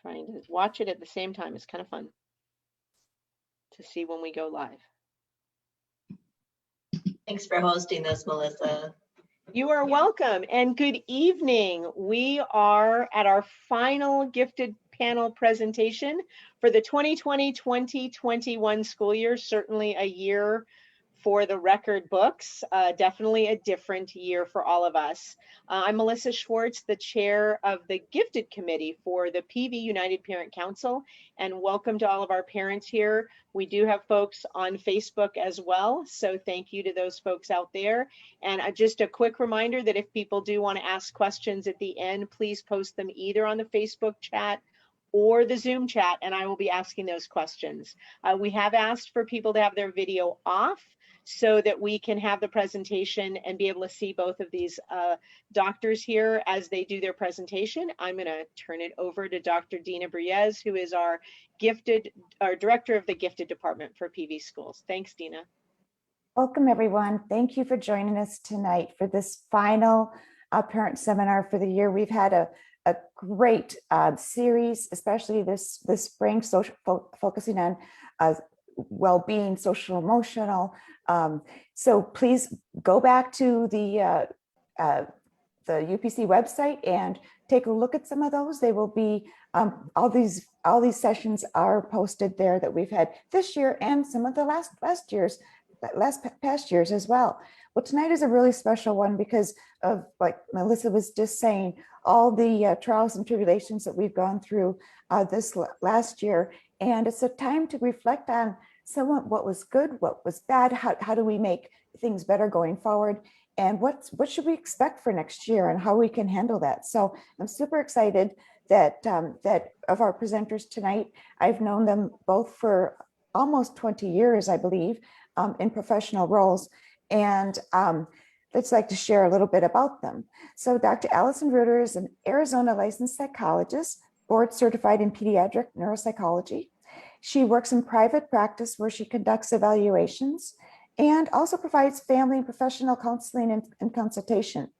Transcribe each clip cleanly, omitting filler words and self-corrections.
Trying to watch it at the same time is kind of fun to see when we go live. Thanks for hosting this, Melissa. You are welcome, and good evening. We are at our final gifted panel presentation for the 2020-2021 school year, certainly a year for the record books, definitely a different year for all of us. I'm Melissa Schwartz, the chair of the Gifted Committee for the PV United Parent Council, and welcome to all of our parents here. We do have folks on Facebook as well, so thank you to those folks out there. And just a quick reminder that if people do want to ask questions at the end, please post them either on the Facebook chat or the Zoom chat, and I will be asking those questions. We have asked for people to have their video off so that we can have the presentation and be able to see both of these doctors here as they do their presentation. I'm going to turn it over to Dr. Dina Briez, who is our director of the Gifted Department for PV Schools. Thanks, Dina. Welcome, everyone. Thank you for joining us tonight for this final parent seminar for the year. We've had a great series, especially this spring, focusing on well-being, social, emotional. So please go back to the UPC website and take a look at some of those. They will be all these sessions are posted there that we've had this year and some of the past years as well. Well, tonight is a really special one because of, like Melissa was just saying, all the trials and tribulations that we've gone through this last year. And it's a time to reflect on what was good, what was bad, how do we make things better going forward, and what should we expect for next year and how we can handle that. So I'm super excited that of our presenters tonight. I've known them both for almost 20 years, I believe, in professional roles. And let's like to share a little bit about them. So Dr. Alison Reuter is an Arizona licensed psychologist, board certified in pediatric neuropsychology. She works in private practice where she conducts evaluations and also provides family and professional counseling and consultation.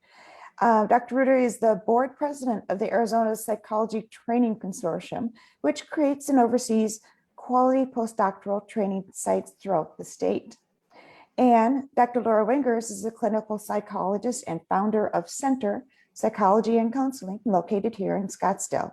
Dr. Reuter is the board president of the Arizona Psychology Training Consortium, which creates and oversees quality postdoctoral training sites throughout the state. And Dr. Laura Wingers is a clinical psychologist and founder of Center Psychology and Counseling, located here in Scottsdale.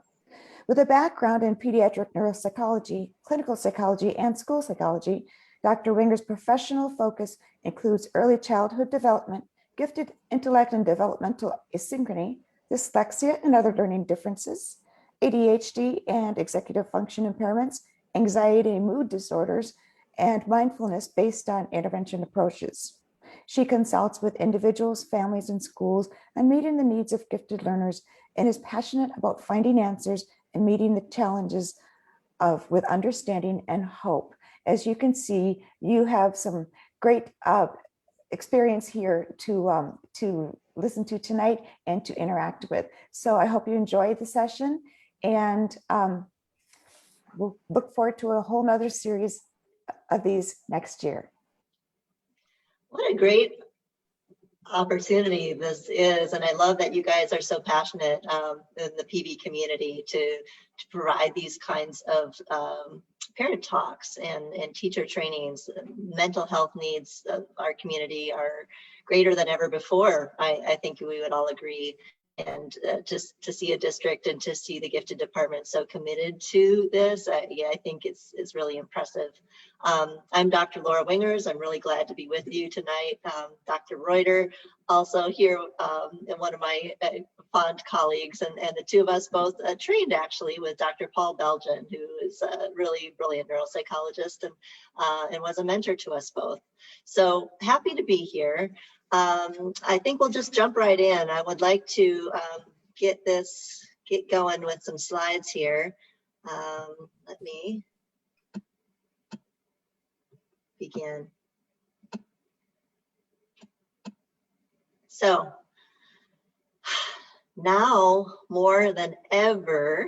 With a background in pediatric neuropsychology, clinical psychology, and school psychology, Dr. Wingers' professional focus includes early childhood development, gifted intellect and developmental asynchrony, dyslexia and other learning differences, ADHD and executive function impairments, anxiety and mood disorders, and mindfulness based on intervention approaches. She consults with individuals, families, and schools on meeting the needs of gifted learners and is passionate about finding answers and meeting the challenges with understanding and hope. As you can see, you have some great experience here to listen to tonight and to interact with. So I hope you enjoy the session, and we'll look forward to a whole nother series of these next year. What a great opportunity this is, and I love that you guys are so passionate in the PV community to provide these kinds of parent talks and teacher trainings. Mental health needs of our community are greater than ever before. I think we would all agree. And just to see a district and to see the Gifted Department so committed to this, yeah, I think it's really impressive. I'm Dr. Laura Wingers. I'm really glad to be with you tonight. Dr. Reuter, also here, and one of my fond colleagues, and the two of us both trained actually with Dr. Paul Belgian, who is a really brilliant neuropsychologist and was a mentor to us both. So happy to be here. I think we'll just jump right in. I would like to get going with some slides here. Let me begin. So now more than ever,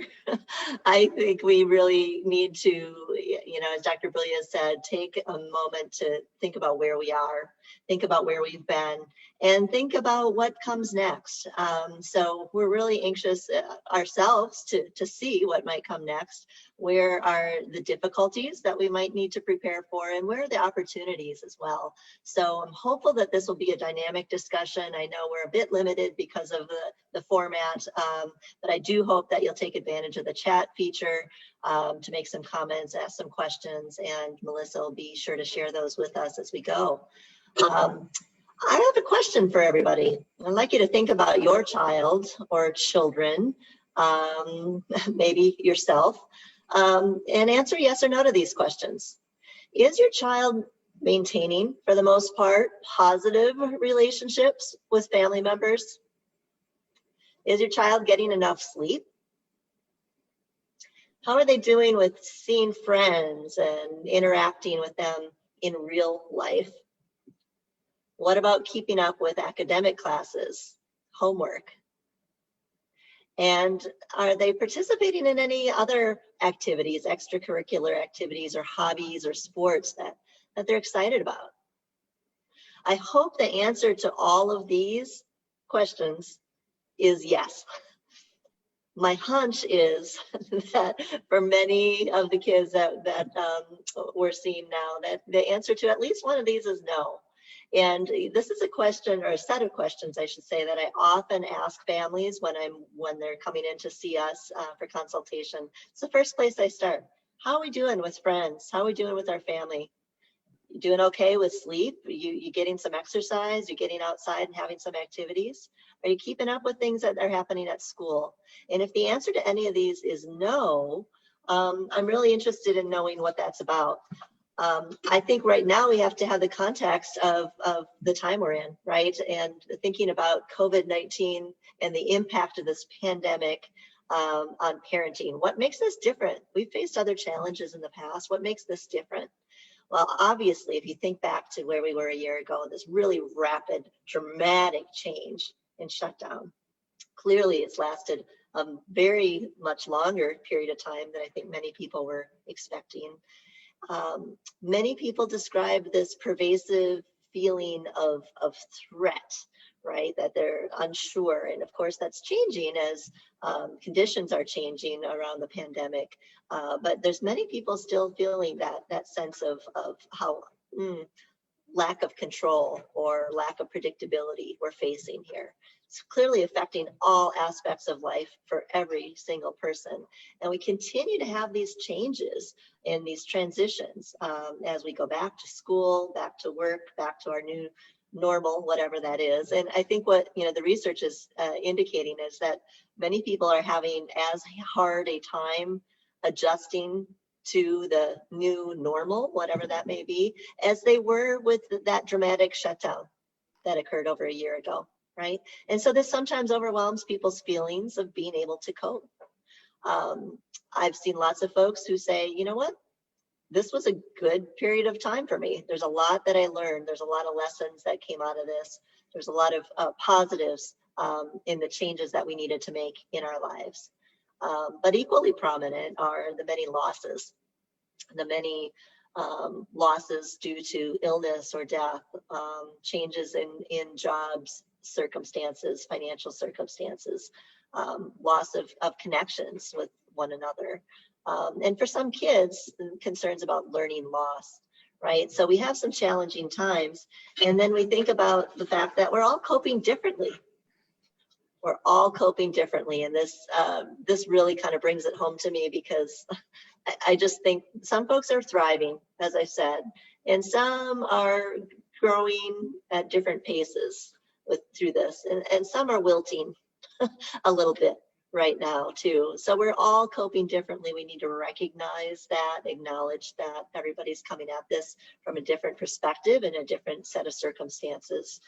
I think we really need to, as Dr. Briez said, take a moment to think about where we are think about where we've been, and think about what comes next. So we're really anxious ourselves to see what might come next. Where are the difficulties that we might need to prepare for, and where are the opportunities as well? So I'm hopeful that this will be a dynamic discussion. I know we're a bit limited because of the format, but I do hope that you'll take advantage of the chat feature to make some comments, ask some questions, and Melissa will be sure to share those with us as we go. I have a question for everybody. I'd like you to think about your child or children, maybe yourself, and answer yes or no to these questions. Is your child maintaining, for the most part, positive relationships with family members? Is your child getting enough sleep? How are they doing with seeing friends and interacting with them in real life? What about keeping up with academic classes, homework? And are they participating in any other activities, extracurricular activities or hobbies or sports that they're excited about? I hope the answer to all of these questions is yes. My hunch is that for many of the kids that we're seeing now, that the answer to at least one of these is no. And this is a question, or a set of questions, I should say, that I often ask families when they're coming in to see us for consultation. It's the first place I start. How are we doing with friends? How are we doing with our family? You doing okay with sleep? You getting some exercise? You getting outside and having some activities? Are you keeping up with things that are happening at school? And if the answer to any of these is no, I'm really interested in knowing what that's about. I think right now we have to have the context of the time we're in, right? And thinking about COVID-19 and the impact of this pandemic on parenting. What makes this different? We've faced other challenges in the past. What makes this different? Well, obviously, if you think back to where we were a year ago, this really rapid, dramatic change and shutdown. Clearly, it's lasted a very much longer period of time than I think many people were expecting. Many people describe this pervasive feeling of threat, right? That they're unsure. And of course, that's changing as conditions are changing around the pandemic. But there's many people still feeling that sense of how lack of control or lack of predictability we're facing here. It's clearly affecting all aspects of life for every single person. And we continue to have these changes and these transitions as we go back to school, back to work, back to our new normal, whatever that is. And I think what the research is indicating is that many people are having as hard a time adjusting to the new normal, whatever that may be, as they were with that dramatic shutdown that occurred over a year ago, right? And so this sometimes overwhelms people's feelings of being able to cope. I've seen lots of folks who say, you know what? This was a good period of time for me. There's a lot that I learned. There's a lot of lessons that came out of this. There's a lot of positives in the changes that we needed to make in our lives. But equally prominent are the many losses, losses due to illness or death, changes in jobs, circumstances, financial circumstances, loss of connections with one another. And for some kids, concerns about learning loss, right? So we have some challenging times. And then we think about the fact that we're all coping differently. We're all coping differently. And this really kind of brings it home to me, because I just think some folks are thriving, as I said, and some are growing at different paces through this, and some are wilting a little bit right now too. So we're all coping differently. We need to recognize that, acknowledge that everybody's coming at this from a different perspective and a different set of circumstances.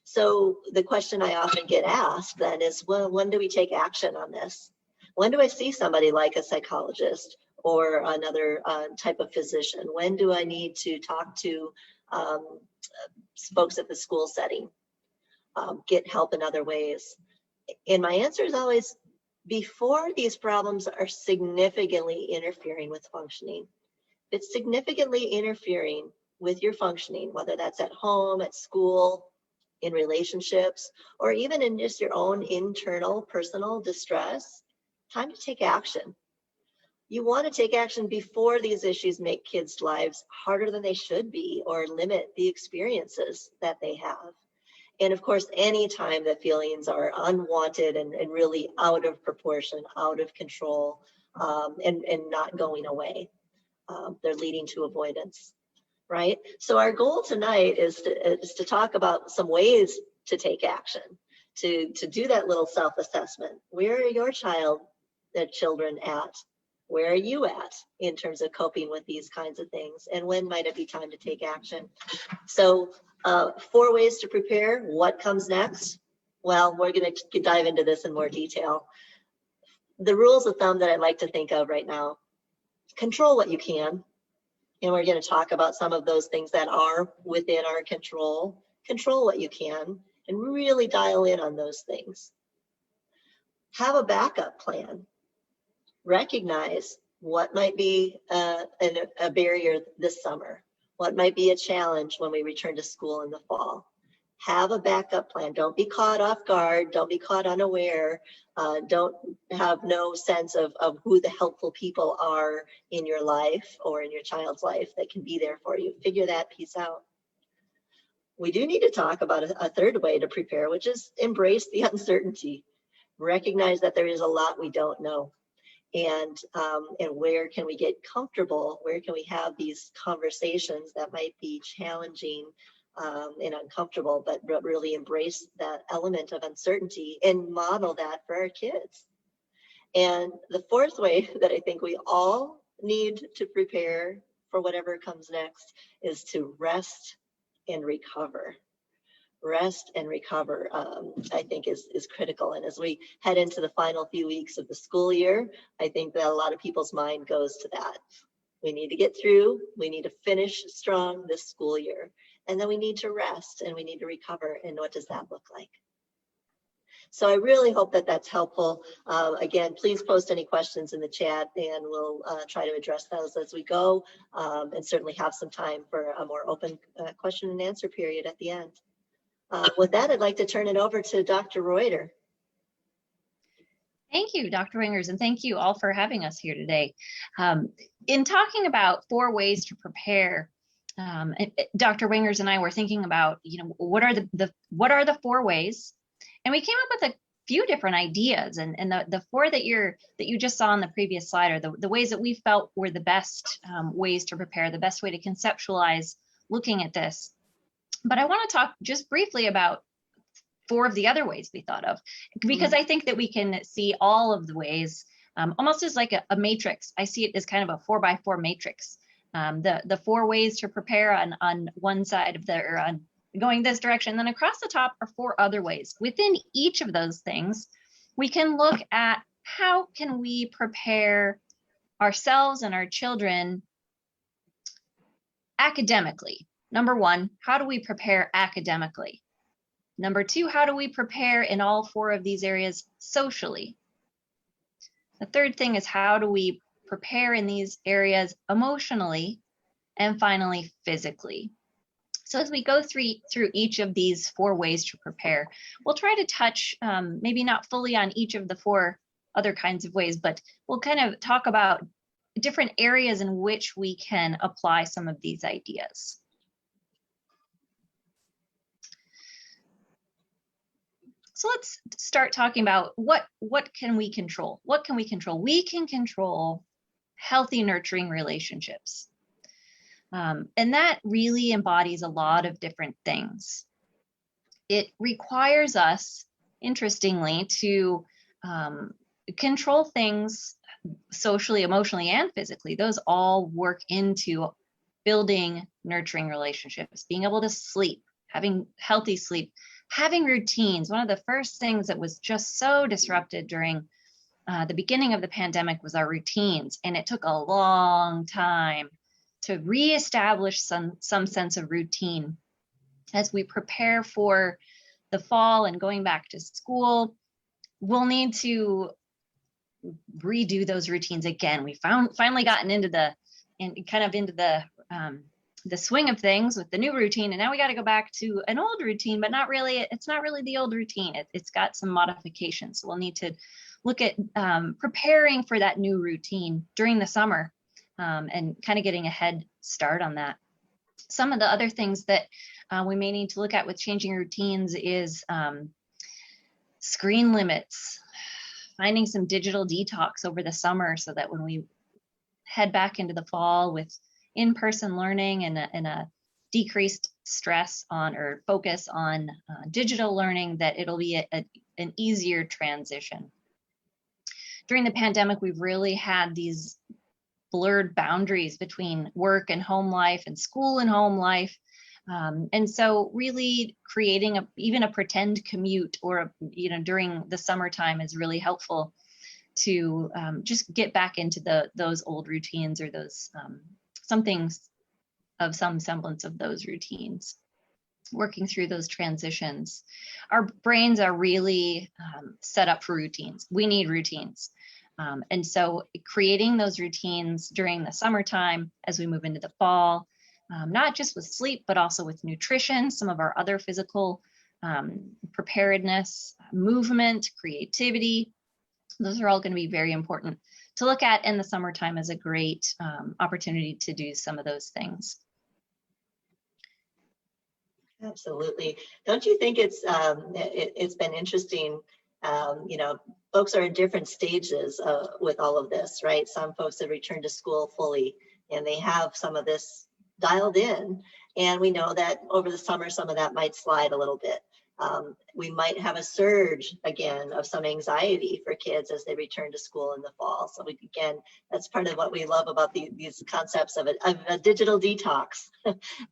So the question I often get asked then is, well, when do we take action on this? When do I see somebody like a psychologist or another type of physician? When do I need to talk to folks at the school setting, get help in other ways? And my answer is always before these problems are significantly interfering with functioning. If it's significantly interfering with your functioning, whether that's at home, at school, in relationships, or even in just your own internal personal distress, time to take action. You want to take action before these issues make kids' lives harder than they should be or limit the experiences that they have. And of course, any time that feelings are unwanted and really out of proportion, out of control, and not going away, they're leading to avoidance, right? So our goal tonight is to talk about some ways to take action, to do that little self-assessment. Where are your children at? Where are you at in terms of coping with these kinds of things? And when might it be time to take action? So 4 ways to prepare. What comes next? Well, we're going to dive into this in more detail. The rules of thumb that I like to think of right now: control what you can. And we're going to talk about some of those things that are within our control. Control what you can and really dial in on those things. Have a backup plan. Recognize what might be a barrier this summer, what might be a challenge when we return to school in the fall. Have a backup plan. Don't be caught off guard. Don't be caught unaware. Don't have no sense of who the helpful people are in your life or in your child's life that can be there for you. Figure that piece out. We do need to talk about a third way to prepare, which is embrace the uncertainty. Recognize that there is a lot we don't know. And where can we get comfortable? Where can we have these conversations that might be challenging and uncomfortable, but really embrace that element of uncertainty and model that for our kids? And the fourth way that I think we all need to prepare for whatever comes next is to rest and recover. Rest and recover, I think is critical. And as we head into the final few weeks of the school year, I think that a lot of people's mind goes to that. We need to get through, we need to finish strong this school year, and then we need to rest and we need to recover. And what does that look like? So I really hope that that's helpful. Again, please post any questions in the chat and we'll try to address those as we go, and certainly have some time for a more open question and answer period at the end. With that, I'd like to turn it over to Dr. Reuter. Thank you, Dr. Wingers, and thank you all for having us here today. In talking about 4 ways to prepare, Dr. Wingers and I were thinking about, what are the 4 ways, and we came up with a few different ideas. And the 4 that you just saw on the previous slide are the ways that we felt were the best ways to prepare, the best way to conceptualize looking at this. But I want to talk just briefly about 4 of the other ways we thought of, because I think that we can see all of the ways almost as like a matrix. I see it as kind of a 4x4 matrix. The 4 ways to prepare on one side of on going this direction. Then across the top are 4 other ways. Within each of those things, we can look at how can we prepare ourselves and our children academically. Number 1, how do we prepare academically? Number 2, how do we prepare in all 4 of these areas socially? The third thing is, how do we prepare in these areas emotionally? And finally, physically. So as we go through each of these 4 ways to prepare, we'll try to touch, maybe not fully on each of the 4 other kinds of ways, but we'll kind of talk about different areas in which we can apply some of these ideas. So let's start talking about what can we control? What can we control? We can control healthy, nurturing relationships. And that really embodies a lot of different things. It requires us, interestingly, to control things socially, emotionally, and physically. Those all work into building nurturing relationships, being able to sleep, having healthy sleep, having routines. One of the first things that was just so disrupted during the beginning of the pandemic was our routines. And it took a long time to reestablish some sense of routine. As we prepare for the fall and going back to school, we'll need to redo those routines again. We finally gotten into the the swing of things with the new routine, and now we got to go back to an old routine, but not really. It's not really the old routine. It's got some modifications. So we'll need to look at preparing for that new routine during the summer, and kind of getting a head start on that. Some of the other things that we may need to look at with changing routines is screen limits, finding some digital detox over the summer so that when we head back into the fall with in-person learning and a decreased stress on or focus on digital learning, that it'll be an easier transition. During the pandemic, we've really had these blurred boundaries between work and home life and school and home life. And so really creating even a pretend commute or, during the summertime is really helpful to just get back into those old routines, or those something of some semblance of those routines, working through those transitions. Our brains are really set up for routines. We need routines. And so creating those routines during the summertime as we move into the fall, not just with sleep, but also with nutrition, some of our other physical preparedness, movement, creativity, those are all going to be very important to look at in the summertime as a great opportunity to do some of those things. Absolutely. Don't you think it's been interesting? Folks are in different stages with all of this, right? Some folks have returned to school fully, and they have some of this dialed in. And we know that over the summer, some of that might slide a little bit. We might have a surge again of some anxiety for kids as they return to school in the fall. So that's part of what we love about these concepts of a digital detox.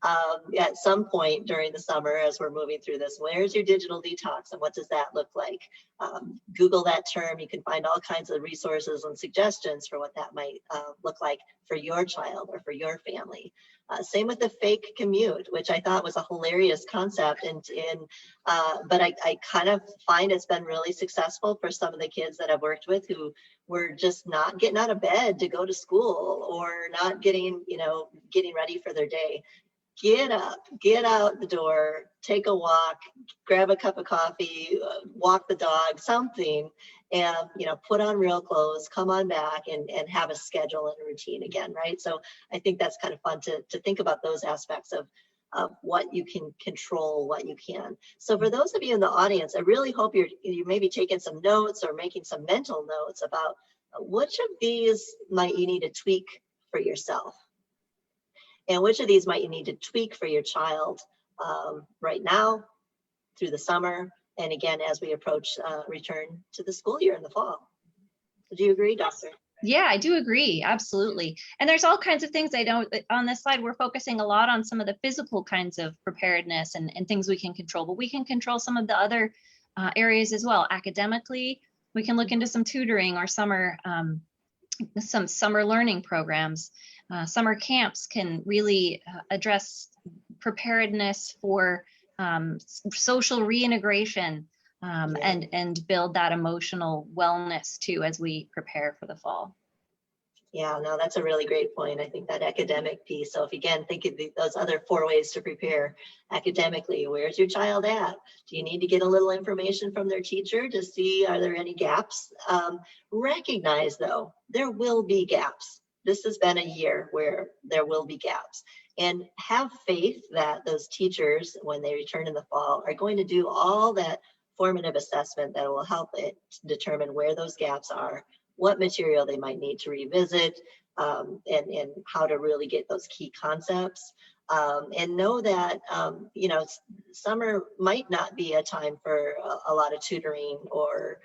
At some point during the summer, as we're moving through this, where's your digital detox and what does that look like? Google that term. You can find all kinds of resources and suggestions for what that might look like for your child or for your family. Same with the fake commute, which I thought was a hilarious concept, but I kind of find it's been really successful for some of the kids that I've worked with who were just not getting out of bed to go to school, or not getting ready for their day. Get up, get out the door, take a walk, grab a cup of coffee, walk the dog, something, and put on real clothes, come on back and have a schedule and a routine again, right? So I think that's kind of fun to think about those aspects of what you can control, what you can. So for those of you in the audience, I really hope you're maybe taking some notes or making some mental notes about which of these might you need to tweak for yourself. And which of these might you need to tweak for your child right now, through the summer, and again, as we approach return to the school year in the fall. Do you agree, Doctor? Yeah, I do agree. Absolutely. And there's all kinds of things on this slide, we're focusing a lot on some of the physical kinds of preparedness and things we can control, but we can control some of the other areas as well. Academically, we can look into some tutoring or some summer learning programs. Summer camps can really address preparedness for social reintegration and build that emotional wellness too as we prepare for the fall. Yeah, no, that's a really great point. I think that academic piece. So if again, think of those other 4 ways to prepare academically, where's your child at? Do you need to get a little information from their teacher to see, are there any gaps? Recognize though, there will be gaps. This has been a year where there will be gaps, and have faith that those teachers, when they return in the fall, are going to do all that formative assessment that will help it determine where those gaps are, what material they might need to revisit, and how to really get those key concepts. And know that, summer might not be a time for a lot of tutoring or,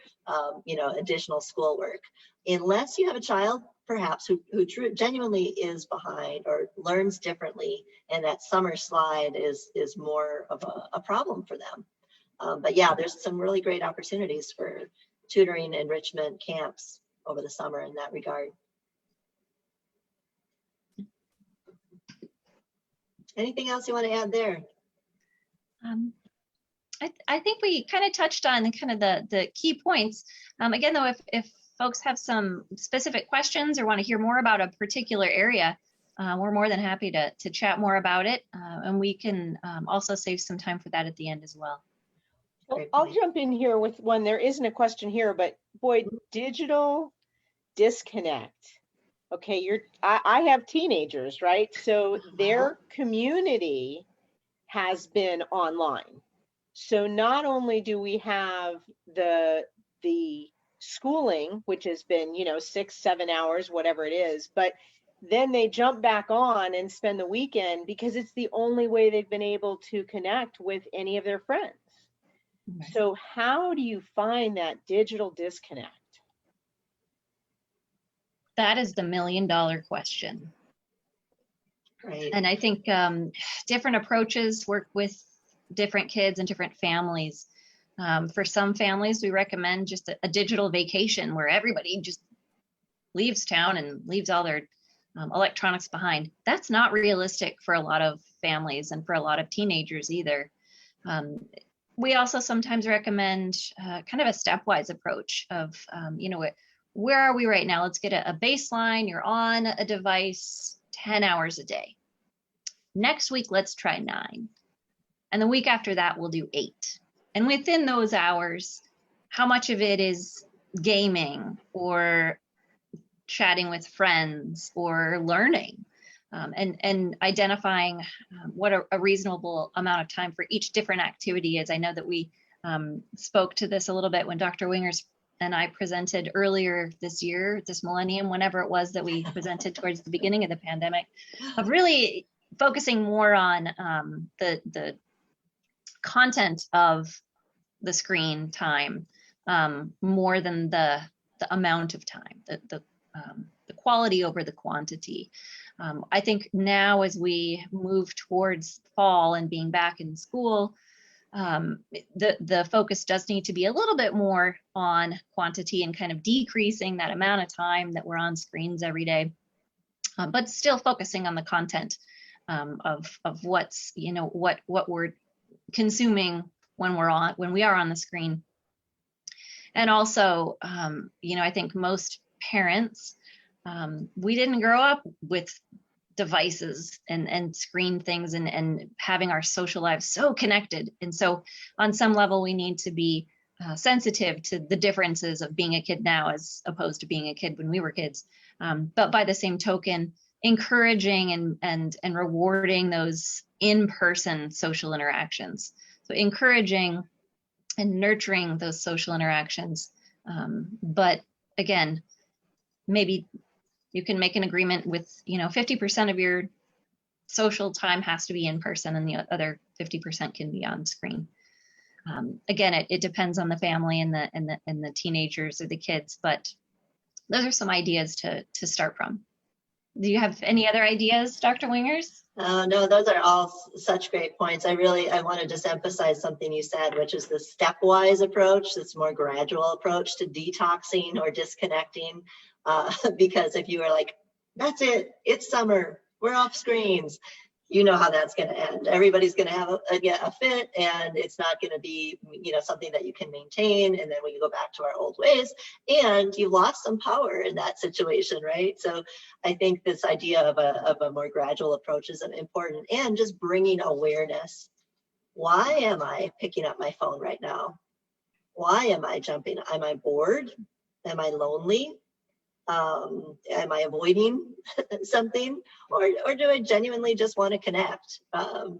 additional schoolwork, unless you have a child perhaps who genuinely is behind or learns differently, and that summer slide is more of a problem for them. But yeah, there's some really great opportunities for tutoring, enrichment camps over the summer in that regard. Anything else you want to add there? I think we kind of touched on kind of the key points. Again, though, if folks have some specific questions or want to hear more about a particular area, we're more than happy to chat more about it. And we can also save some time for that at the end as well. Well, I'll jump in here with one. There isn't a question here, but boy, digital disconnect. Okay, I have teenagers, right? So their community has been online. So not only do we have the schooling, which has been, 6, 7 hours, whatever it is, but then they jump back on and spend the weekend because it's the only way they've been able to connect with any of their friends. Right. So how do you find that digital disconnect? That is the $1 million question. Right. And I think different approaches work with different kids and different families. For some families, we recommend just a digital vacation where everybody just leaves town and leaves all their electronics behind. That's not realistic for a lot of families and for a lot of teenagers either. We also sometimes recommend kind of a stepwise approach of, where are we right now? Let's get a baseline. You're on a device 10 hours a day. Next week, let's try 9. And the week after that, we'll do 8. And within those hours, how much of it is gaming or chatting with friends or learning, and identifying what a reasonable amount of time for each different activity is. I know that we spoke to this a little bit when Dr. Wingers and I presented earlier this year, this millennium, whenever it was that we presented towards the beginning of the pandemic, of really focusing more on the content of the screen time more than the amount of time, the quality over the quantity. I think now as we move towards fall and being back in school, the focus does need to be a little bit more on quantity and kind of decreasing that amount of time that we're on screens every day, but still focusing on the content of what's, what we're consuming when we are on the screen. And also, I think most parents, we didn't grow up with devices and screen things and having our social lives so connected. And so on some level, we need to be sensitive to the differences of being a kid now as opposed to being a kid when we were kids. But by the same token, encouraging and rewarding those in-person social interactions. So encouraging and nurturing those social interactions. But again, maybe you can make an agreement with, 50% of your social time has to be in person and the other 50% can be on screen. Again, it depends on the family and the teenagers or the kids, but those are some ideas to start from. Do you have any other ideas, Dr. Wingers? No, those are all such great points. I want to just emphasize something you said, which is the stepwise approach, this more gradual approach to detoxing or disconnecting. Because if you are like, that's it, it's summer, we're off screens, you know how that's going to end. Everybody's going to have a fit, and it's not going to be, something that you can maintain. And then we go back to our old ways, and you lost some power in that situation, right? So I think this idea of a more gradual approach is important, and just bringing awareness. Why am I picking up my phone right now? Why am I jumping? Am I bored? Am I lonely? Am I avoiding something, or do I genuinely just want to connect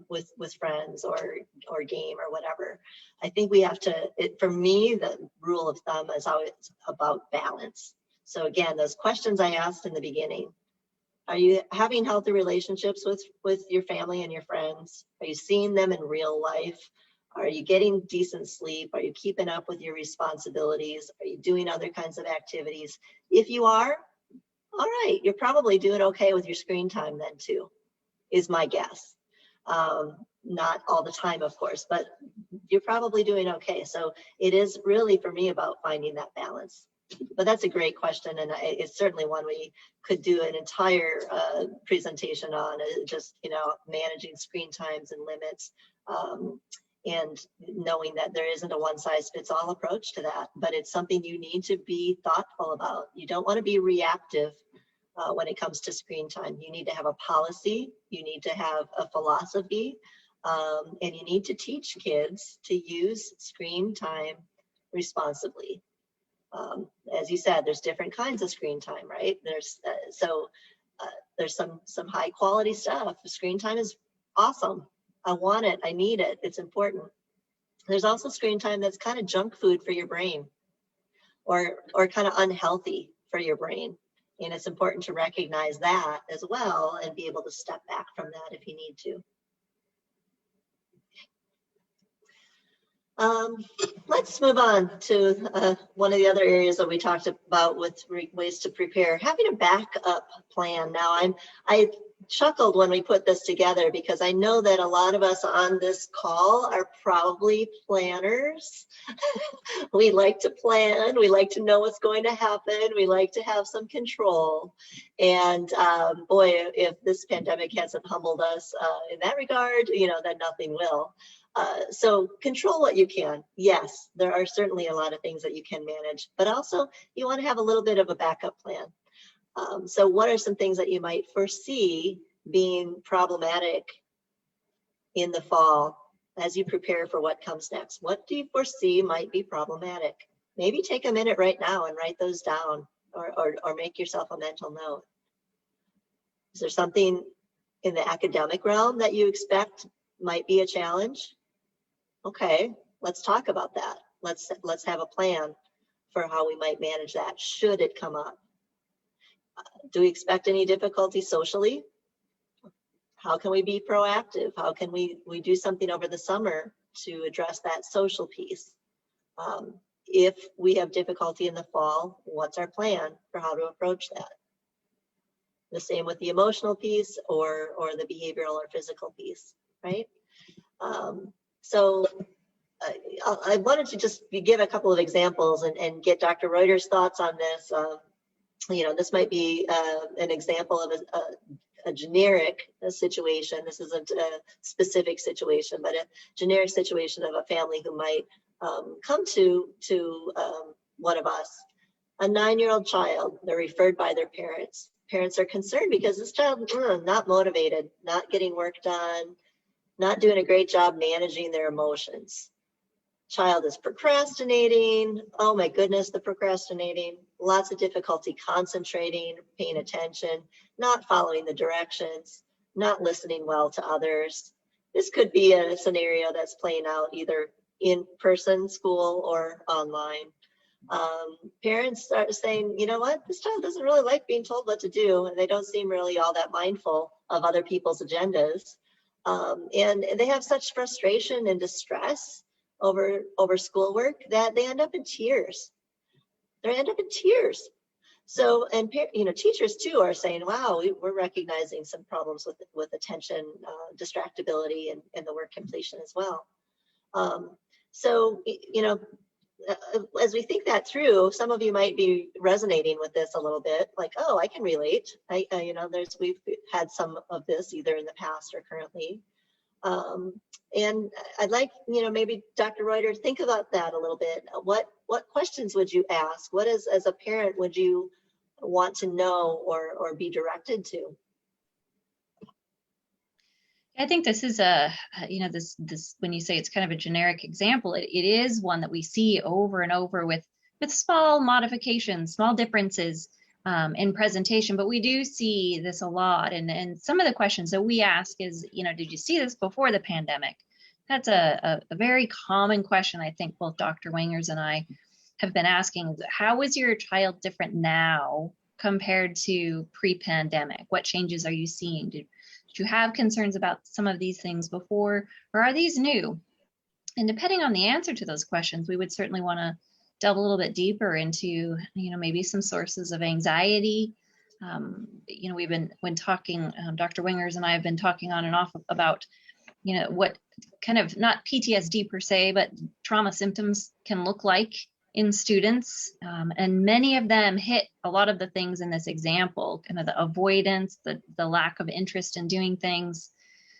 with friends or game or whatever? I think we have to. For me, the rule of thumb is always about balance. So again, those questions I asked in the beginning: are you having healthy relationships with your family and your friends? Are you seeing them in real life? Are you getting decent sleep? Are you keeping up with your responsibilities? Are you doing other kinds of activities? If you are, all right, you're probably doing okay with your screen time then too, is my guess. Not all the time, of course, but you're probably doing okay. So it is really, for me, about finding that balance. But that's a great question, and it's certainly one we could do an entire presentation on, just, managing screen times and limits. And knowing that there isn't a one-size-fits-all approach to that, but it's something you need to be thoughtful about. You don't want to be reactive when it comes to screen time. You need to have a policy, you need to have a philosophy, and you need to teach kids to use screen time responsibly. As you said, there's different kinds of screen time, right? There's some high quality stuff. Screen time is awesome. I want it, I need it, it's important. There's also screen time that's kind of junk food for your brain, or kind of unhealthy for your brain. And it's important to recognize that as well and be able to step back from that if you need to. Let's move on to one of the other areas that we talked about with ways to prepare. Having a backup plan. Now, I chuckled when we put this together because I know that a lot of us on this call are probably planners. We like to plan. We like to know what's going to happen. We like to have some control. And boy, if this pandemic hasn't humbled us in that regard, then nothing will. So control what you can. Yes, there are certainly a lot of things that you can manage, but also you want to have a little bit of a backup plan. So what are some things that you might foresee being problematic in the fall as you prepare for what comes next? What do you foresee might be problematic? Maybe take a minute right now and write those down, or make yourself a mental note. Is there something in the academic realm that you expect might be a challenge? Okay, let's talk about that. Let's have a plan for how we might manage that should it come up. Do we expect any difficulty socially? How can we be proactive? How can we do something over the summer to address that social piece? If we have difficulty in the fall, what's our plan for how to approach that? The same with the emotional piece or the behavioral or physical piece, right? So I wanted to just give a couple of examples and get Dr. Reuter's thoughts on this. This might be an example of a generic situation. This isn't a specific situation, but a generic situation of a family who might come to one of us. A 9-year-old child, they're referred by their parents. Parents are concerned because this child not motivated, not getting work done, not doing a great job managing their emotions. Child is procrastinating. Oh my goodness, the procrastinating. Lots of difficulty concentrating, paying attention, not following the directions, not listening well to others. This could be a scenario that's playing out either in person, school, or online. Parents start saying, you know what, this child doesn't really like being told what to do, and they don't seem really all that mindful of other people's agendas. And they have such frustration and distress over schoolwork that they end up in tears. They end up in tears. So, and teachers too are saying, wow, we're recognizing some problems with attention, distractibility, and the work completion as well. As we think that through, some of you might be resonating with this a little bit, like, oh, I can relate. We've had some of this either in the past or currently. And I'd like, maybe Dr. Reuter, think about that a little bit. What questions would you ask? What as a parent would you want to know or be directed to? I think this is this when you say it's kind of a generic example, it is one that we see over and over with small modifications, small differences in presentation, but we do see this a lot. And some of the questions that we ask is, did you see this before the pandemic? That's a very common question. I think both Dr. Wingers and I have been asking, how is your child different now compared to pre-pandemic? What changes are you seeing? Did you have concerns about some of these things before, or are these new? And depending on the answer to those questions, we would certainly want to delve a little bit deeper into, maybe some sources of anxiety. We've been, when talking, Dr. Wingers and I have been talking on and off about, what kind of not PTSD per se, but trauma symptoms can look like in students. And many of them hit a lot of the things in this example, kind of the avoidance, the lack of interest in doing things,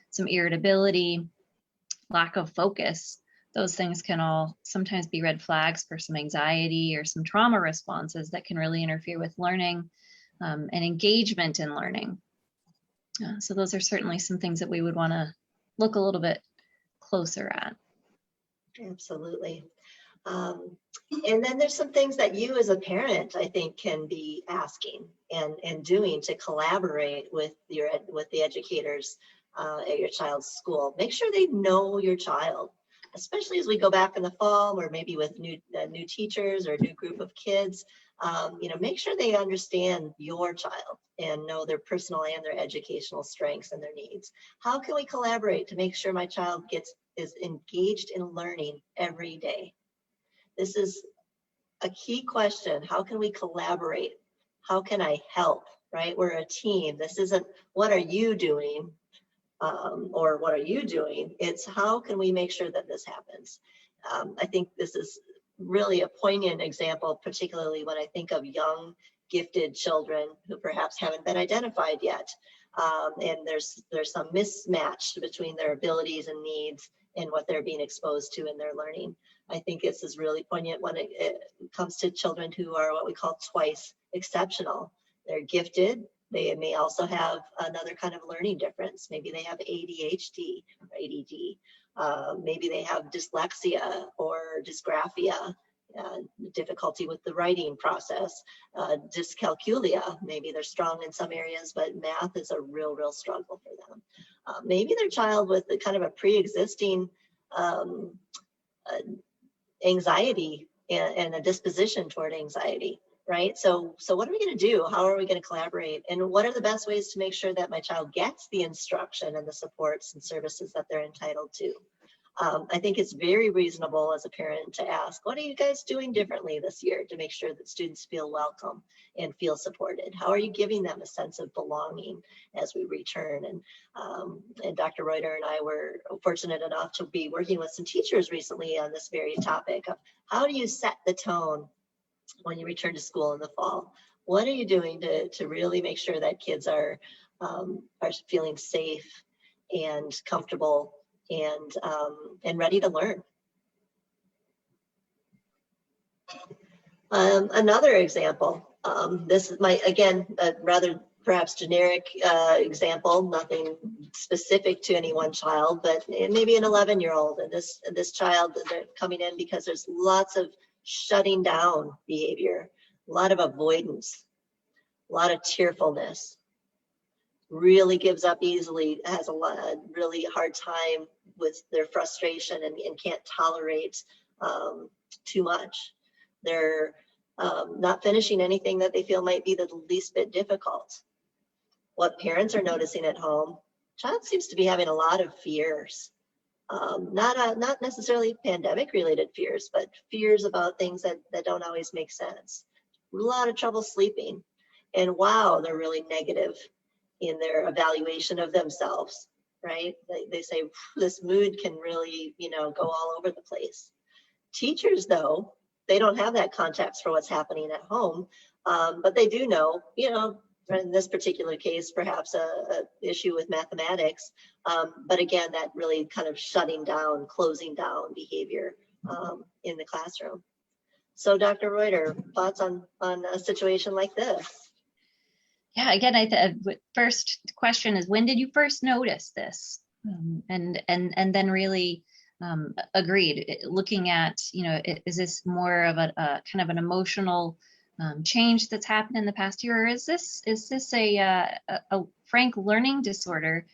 some irritability, lack of focus. Those things can all sometimes be red flags for some anxiety or some trauma responses that can really interfere with learning. and engagement in learning. So those are certainly some things that we would want to look a little bit closer at. Absolutely. And then there's some things that you as a parent, I think, can be asking and doing to collaborate with the educators at your child's school. Make sure they know your child, especially as we go back in the fall, or maybe with new teachers or a new group of kids. Make sure they understand your child and know their personal and their educational strengths and their needs. How can we collaborate to make sure my child is engaged in learning every day? This is a key question. How can we collaborate? How can I help, right? We're a team. This isn't, what are you doing? Or what are you doing? It's how can we make sure that this happens? I think this is really a poignant example, particularly when I think of young, gifted children who perhaps haven't been identified yet. And there's some mismatch between their abilities and needs and what they're being exposed to in their learning. I think this is really poignant when it comes to children who are what we call twice exceptional. They're gifted. They may also have another kind of learning difference. Maybe they have ADHD or ADD. Maybe they have dyslexia or dysgraphia, difficulty with the writing process, dyscalculia. Maybe they're strong in some areas, but math is a real struggle for them. Maybe their child with a kind of a pre-existing anxiety and a disposition toward anxiety, right? So what are we going to do? How are we going to collaborate? And what are the best ways to make sure that my child gets the instruction and the supports and services that they're entitled to? I think it's very reasonable as a parent to ask, what are you guys doing differently this year to make sure that students feel welcome and feel supported? How are you giving them a sense of belonging as we return? And Dr. Reuter and I were fortunate enough to be working with some teachers recently on this very topic of how do you set the tone when you return to school in the fall? What are you doing to really make sure that kids are feeling safe and comfortable and ready to learn? Another example, this is again, a rather perhaps generic example, nothing specific to any one child, but maybe an 11-year-old, and this child, they're coming in because there's lots of shutting down behavior, a lot of avoidance, a lot of tearfulness, really gives up easily, has a really hard time with their frustration and can't tolerate too much. They're not finishing anything that they feel might be the least bit difficult. What parents are noticing at home, child seems to be having a lot of fears. Not necessarily pandemic related fears, but fears about things that don't always make sense. A lot of trouble sleeping. And wow, they're really negative in their evaluation of themselves, right? They say this mood can really, go all over the place. Teachers, though, they don't have that context for what's happening at home, but they do know, in this particular case, perhaps a issue with mathematics, but again, that really kind of shutting down, closing down behavior in the classroom. So Dr. Reuter, thoughts on a situation like this? Yeah, again, first question is, when did you first notice this? And then really agreed, looking at, is this more of a kind of an emotional change that's happened in the past year, or is this a frank learning disorder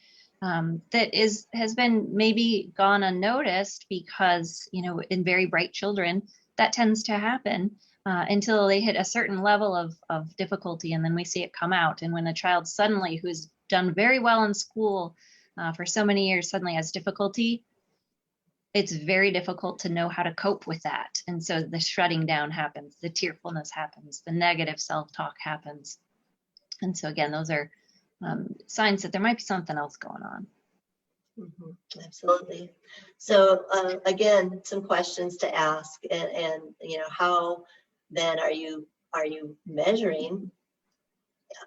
that has been maybe gone unnoticed because, in very bright children, that tends to happen until they hit a certain level of difficulty, and then we see it come out. And when a child suddenly, who's done very well in school for so many years, suddenly has difficulty, it's very difficult to know how to cope with that. And so the shutting down happens, the tearfulness happens, the negative self-talk happens. And so again, those are signs that there might be something else going on. Mm-hmm. Absolutely. So again, some questions to ask, and how then are you measuring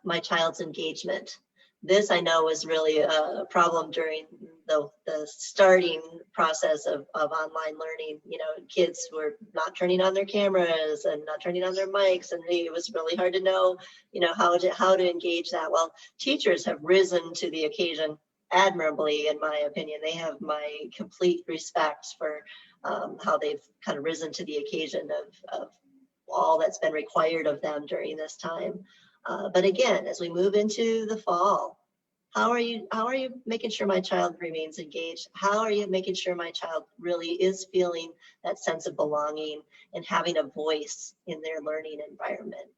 my child's engagement? This I know was really a problem during the starting process of online learning. You know, kids were not turning on their cameras and not turning on their mics, and it was really hard to know, you know, how to engage that. Well, teachers have risen to the occasion admirably, in my opinion. They have my complete respect for how they've kind of risen to the occasion of all that's been required of them during this time. But again, as we move into the fall, how are you making sure my child remains engaged? How are you making sure my child really is feeling that sense of belonging and having a voice in their learning environment?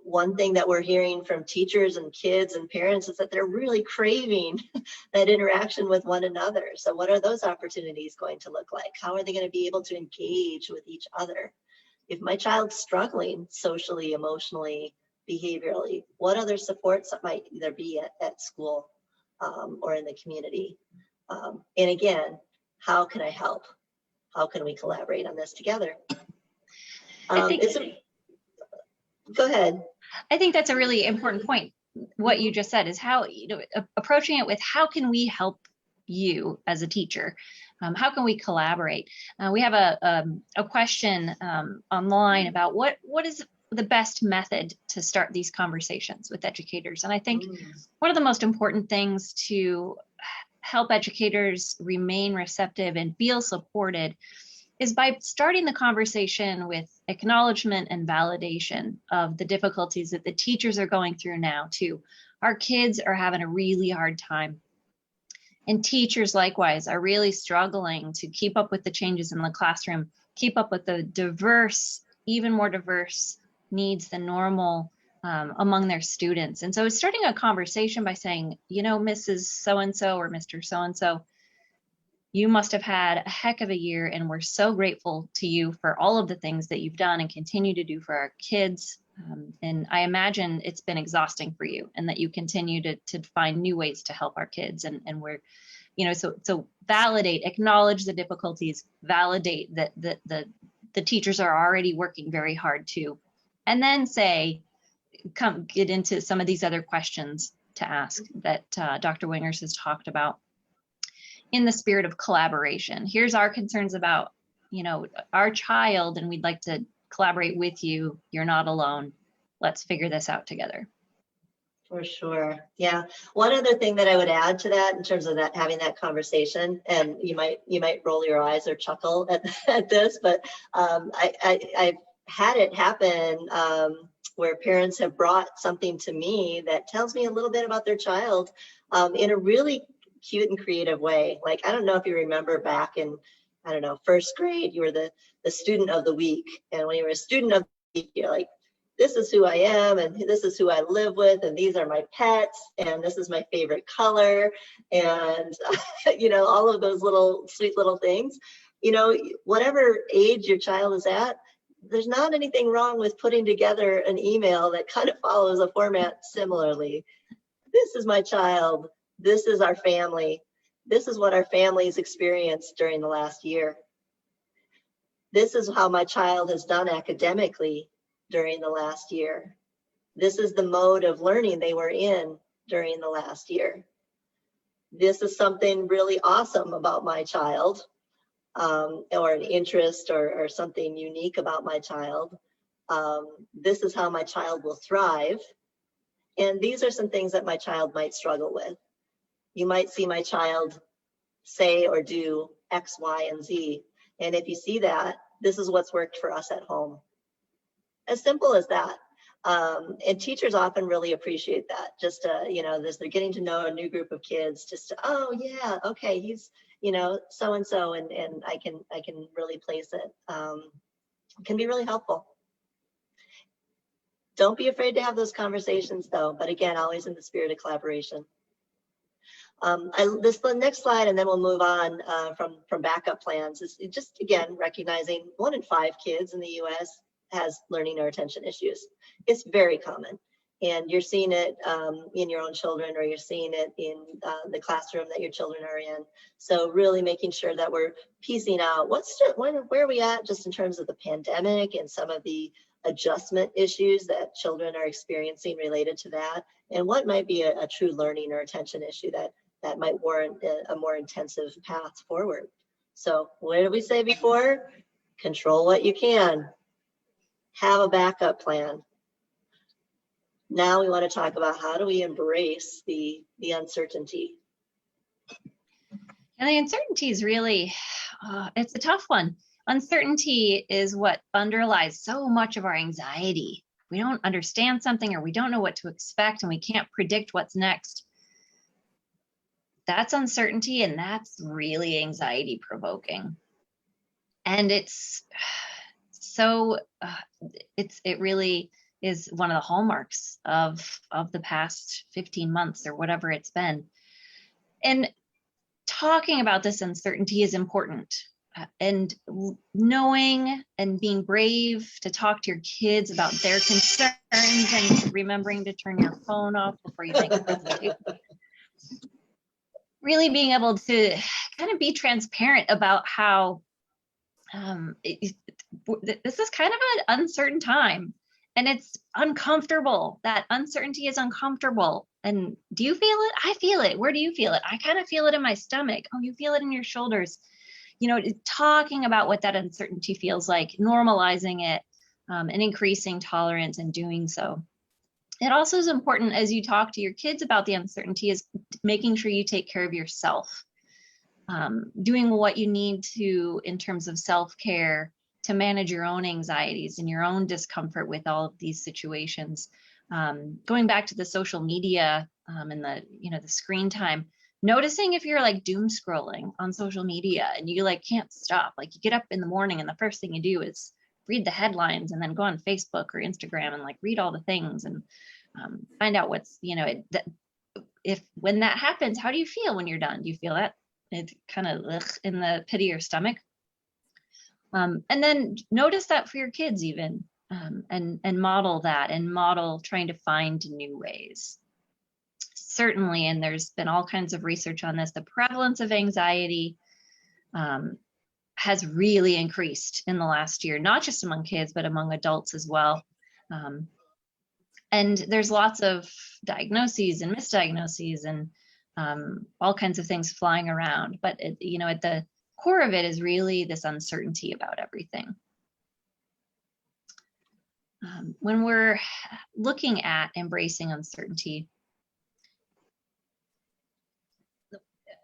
One thing that we're hearing from teachers and kids and parents is that they're really craving that interaction with one another. So what are those opportunities going to look like? How are they going to be able to engage with each other? If my child's struggling socially, emotionally, behaviorally, what other supports might there be at school or in the community? And again, how can I help? How can we collaborate on this together? Go ahead. I think that's a really important point. What you just said is how, you know, approaching it with how can we help you as a teacher? How can we collaborate? We have a question online about what is the best method to start these conversations with educators. And I think one of the most important things to help educators remain receptive and feel supported is by starting the conversation with acknowledgement and validation of the difficulties that the teachers are going through now too. Our kids are having a really hard time. And teachers likewise are really struggling to keep up with the changes in the classroom, keep up with the diverse, even more diverse needs than normal among their students. And so it's starting a conversation by saying, you know, Mrs. So-and-so or Mr. So-and-so, you must have had a heck of a year, and we're so grateful to you for all of the things that you've done and continue to do for our kids. And I imagine it's been exhausting for you, and that you continue to find new ways to help our kids. And we're, you know, so validate, acknowledge the difficulties, validate that the teachers are already working very hard too. And then say, come get into some of these other questions to ask that Dr. Wingers has talked about in the spirit of collaboration. Here's our concerns about, you know, our child, and we'd like to collaborate with you. You're not alone. Let's figure this out together. For sure. Yeah. One other thing that I would add to that in terms of that, having that conversation, and you might roll your eyes or chuckle at this, but I've had it happen where parents have brought something to me that tells me a little bit about their child in a really cute and creative way. Like, I don't know if you remember back in, I don't know, first grade, you were the student of the week. And when you were a student of the week, you're like, this is who I am, and this is who I live with, and these are my pets, and this is my favorite color, and you know, all of those little sweet little things. You know, whatever age your child is at, there's not anything wrong with putting together an email that kind of follows a format similarly. This is my child. This is our family. This is what our families experienced during the last year. This is how my child has done academically during the last year. This is the mode of learning they were in during the last year. This is something really awesome about my child, or an interest or something unique about my child. This is how my child will thrive. And these are some things that my child might struggle with. You might see my child say or do X, Y, and Z. And if you see that, this is what's worked for us at home. As simple as that. And teachers often really appreciate that. Just you know, they're getting to know a new group of kids. Just to, oh yeah, okay, he's, you know, so and so, and I can really place it. Can be really helpful. Don't be afraid to have those conversations though. But again, always in the spirit of collaboration. The next slide, and then we'll move on from backup plans. Is just again recognizing 1 in 5 kids in the U.S. has learning or attention issues. It's very common, and you're seeing it in your own children, or you're seeing it in the classroom that your children are in. So really making sure that we're piecing out where are we at just in terms of the pandemic and some of the adjustment issues that children are experiencing related to that, and what might be a true learning or attention issue that might warrant a more intensive path forward. So what did we say before? Control what you can. Have a backup plan. Now we want to talk about how do we embrace the uncertainty. And the uncertainty is really, it's a tough one. Uncertainty is what underlies so much of our anxiety. We don't understand something, or we don't know what to expect, and we can't predict what's next. That's uncertainty, and that's really anxiety provoking. And it's so, it really is one of the hallmarks of the past 15 months or whatever it's been. And talking about this uncertainty is important, and knowing and being brave to talk to your kids about their concerns, and remembering to turn your phone off before you make a presentation. Really being able to kind of be transparent about how this is kind of an uncertain time, and it's uncomfortable. That uncertainty is uncomfortable. And do you feel it? I feel it. Where do you feel it? I kind of feel it in my stomach. Oh, you feel it in your shoulders. You know, talking about what that uncertainty feels like, normalizing it, and increasing tolerance in doing so. It also is important, as you talk to your kids about the uncertainty, is making sure you take care of yourself. Doing what you need to in terms of self-care to manage your own anxieties and your own discomfort with all of these situations. Going back to the social media and the screen time, noticing if you're like doom scrolling on social media and you like can't stop. Like you get up in the morning and the first thing you do is read the headlines and then go on Facebook or Instagram and like read all the things and find out what's, when that happens, how do you feel when you're done? Do you feel that? It's kind of in the pit of your stomach. And then notice that for your kids even, and model that, and model trying to find new ways. Certainly, and there's been all kinds of research on this, the prevalence of anxiety has really increased in the last year, not just among kids, but among adults as well. And there's lots of diagnoses and misdiagnoses and all kinds of things flying around. But at the core of it is really this uncertainty about everything. When we're looking at embracing uncertainty,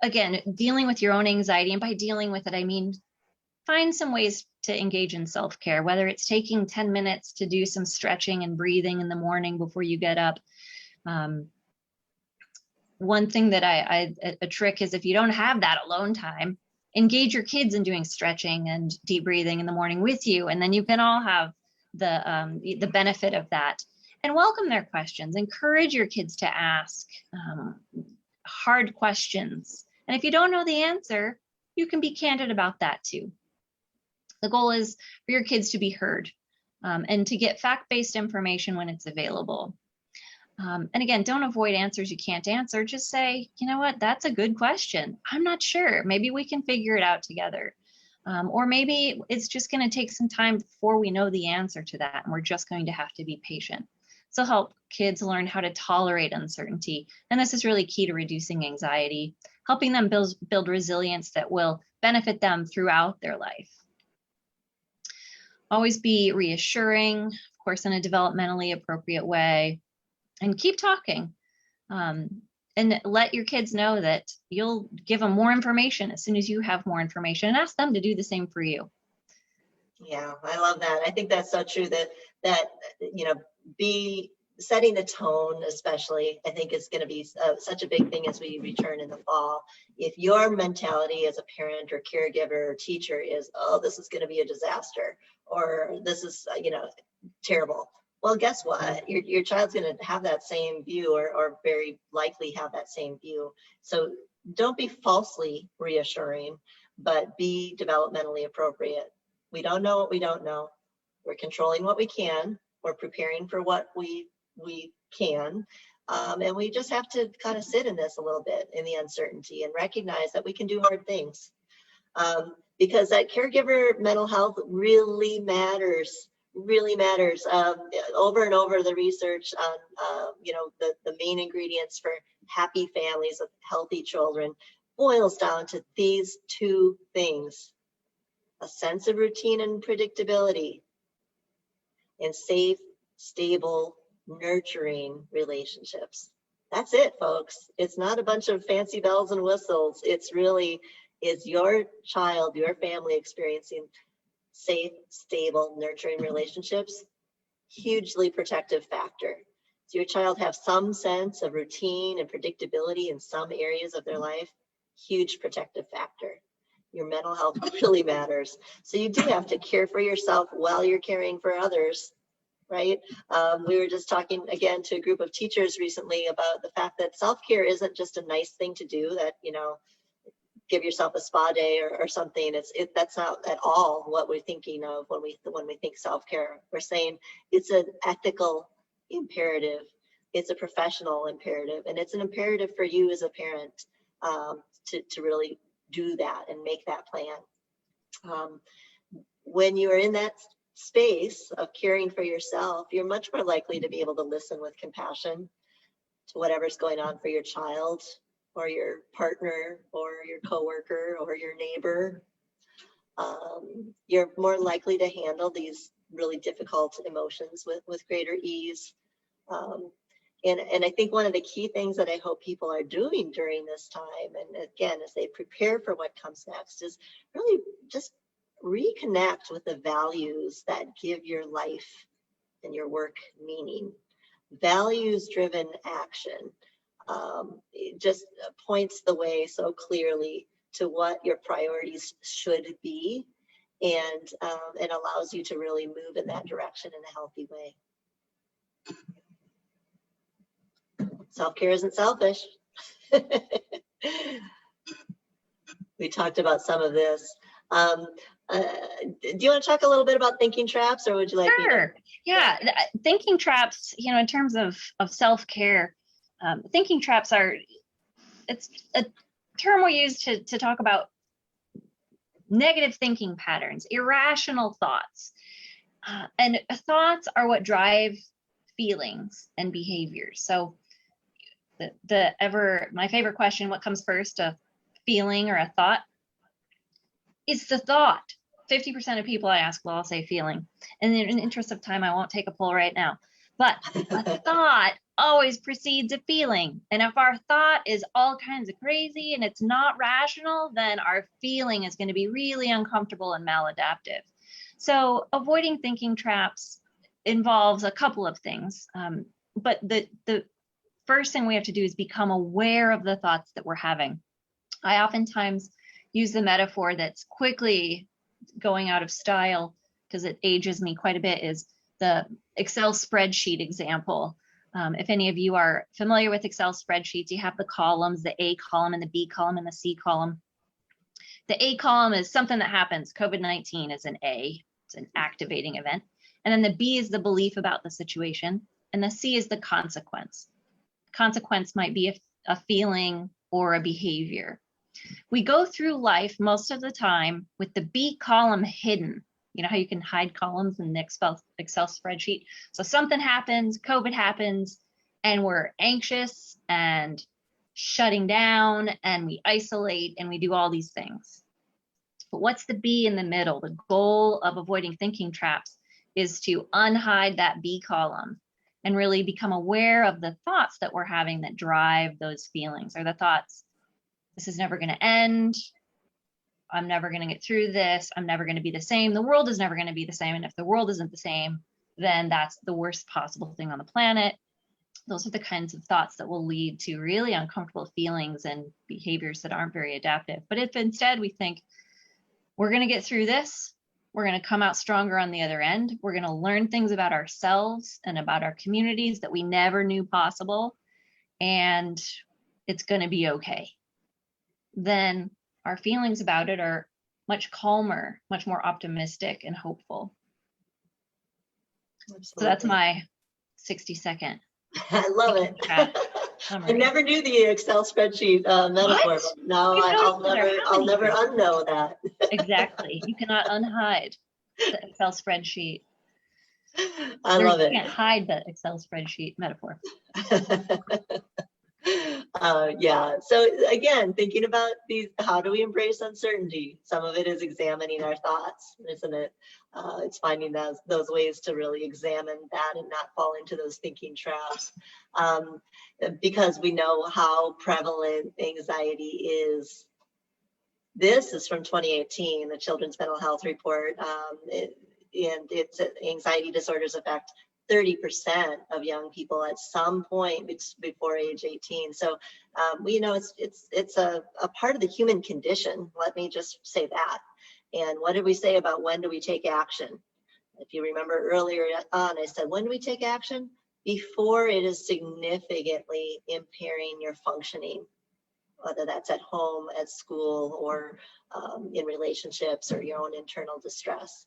again, dealing with your own anxiety, and by dealing with it, I mean, find some ways to engage in self-care, whether it's taking 10 minutes to do some stretching and breathing in the morning before you get up. One thing that a trick is, if you don't have that alone time, engage your kids in doing stretching and deep breathing in the morning with you, and then you can all have the benefit of that. And welcome their questions. Encourage your kids to ask hard questions. And if you don't know the answer, you can be candid about that too. The goal is for your kids to be heard and to get fact-based information when it's available. And again, don't avoid answers you can't answer. Just say, you know what, that's a good question. I'm not sure. Maybe we can figure it out together. Or maybe it's just going to take some time before we know the answer to that, and we're just going to have to be patient. So help kids learn how to tolerate uncertainty. And this is really key to reducing anxiety, helping them build resilience that will benefit them throughout their life. Always be reassuring, of course, in a developmentally appropriate way, and keep talking. And let your kids know that you'll give them more information as soon as you have more information, and ask them to do the same for you. Yeah, I love that. I think that's so true, that be setting the tone, especially, I think is going to be such a big thing as we return in the fall. If your mentality as a parent or caregiver or teacher is, oh, this is going to be a disaster, or this is, terrible. Well, guess what? Your child's going to have that same view, or very likely have that same view. So don't be falsely reassuring, but be developmentally appropriate. We don't know what we don't know. We're controlling what we can. We're preparing for what we can. And we just have to kind of sit in this a little bit, in the uncertainty, and recognize that we can do hard things. Because that caregiver mental health really matters really matters. Over and over, the research on, the main ingredients for happy families with healthy children boils down to these two things: a sense of routine and predictability, and safe, stable, nurturing relationships. That's it, folks. It's not a bunch of fancy bells and whistles. It's really, is your child, your family experiencing safe, stable, nurturing relationships? Hugely protective factor. Does your child have some sense of routine and predictability in some areas of their life? Huge protective factor. Your mental health really matters. So you do have to care for yourself while you're caring for others, right? We were just talking again to a group of teachers recently about the fact that self-care isn't just a nice thing to do, that, give yourself a spa day or something. That's not at all what we're thinking of when we think self-care. We're saying it's an ethical imperative, it's a professional imperative, and it's an imperative for you as a parent to really do that and make that plan. When you are in that space of caring for yourself, you're much more likely to be able to listen with compassion to whatever's going on for your child or your partner or your coworker or your neighbor. You're more likely to handle these really difficult emotions with greater ease. And I think one of the key things that I hope people are doing during this time, and again, as they prepare for what comes next, is really just reconnect with the values that give your life and your work meaning. Values-driven action it just points the way so clearly to what your priorities should be, and it allows you to really move in that direction in a healthy way. Self-care isn't selfish. We talked about some of this. Do you want to talk a little bit about thinking traps, or would you like me to? Sure. Yeah, thinking traps, in terms of self-care, thinking traps it's a term we use to talk about negative thinking patterns, irrational thoughts. And thoughts are what drive feelings and behaviors. So my favorite question, what comes first, a feeling or a thought? It's the thought. 50% of people I ask, well, I'll say feeling. And in the interest of time, I won't take a poll right now. But a thought always precedes a feeling. And if our thought is all kinds of crazy and it's not rational, then our feeling is going to be really uncomfortable and maladaptive. So avoiding thinking traps involves a couple of things. But the first thing we have to do is become aware of the thoughts that we're having. I oftentimes use the metaphor that's quickly going out of style because it ages me quite a bit, is the Excel spreadsheet example. If any of you are familiar with Excel spreadsheets, you have the columns, the A column and the B column and the C column. The A column is something that happens. COVID-19 is an A, it's an activating event. And then the B is the belief about the situation. And the C is the consequence. Consequence might be a feeling or a behavior. We go through life most of the time with the B column hidden. You know how you can hide columns in the Excel spreadsheet? So something happens, COVID happens, and we're anxious and shutting down, and we isolate, and we do all these things. But what's the B in the middle? The goal of avoiding thinking traps is to unhide that B column and really become aware of the thoughts that we're having that drive those feelings, or the thoughts, this is never going to end. I'm never going to get through this. I'm never going to be the same. The world is never going to be the same. And if the world isn't the same, then that's the worst possible thing on the planet. Those are the kinds of thoughts that will lead to really uncomfortable feelings and behaviors that aren't very adaptive. But if instead we think, we're going to get through this, we're going to come out stronger on the other end, we're going to learn things about ourselves and about our communities that we never knew possible, and it's going to be okay, then our feelings about it are much calmer, much more optimistic and hopeful. Absolutely. So that's my 60-second. I love it. I never knew the Excel spreadsheet metaphor. But now I'll never unknow that. Exactly. You cannot unhide the Excel spreadsheet. I love You it. can't hide the Excel spreadsheet metaphor. Yeah. So again, thinking about these, how do we embrace uncertainty? Some of it is examining our thoughts, isn't it? It's finding those ways to really examine that and not fall into those thinking traps. Because we know how prevalent anxiety is. This is from 2018, the Children's Mental Health Report, and it's anxiety disorders affect 30% of young people at some point before age 18. So, it's a part of the human condition. Let me just say that. And what did we say about when do we take action? If you remember earlier on, I said, when do we take action? Before it is significantly impairing your functioning, whether that's at home, at school, or in relationships, or your own internal distress.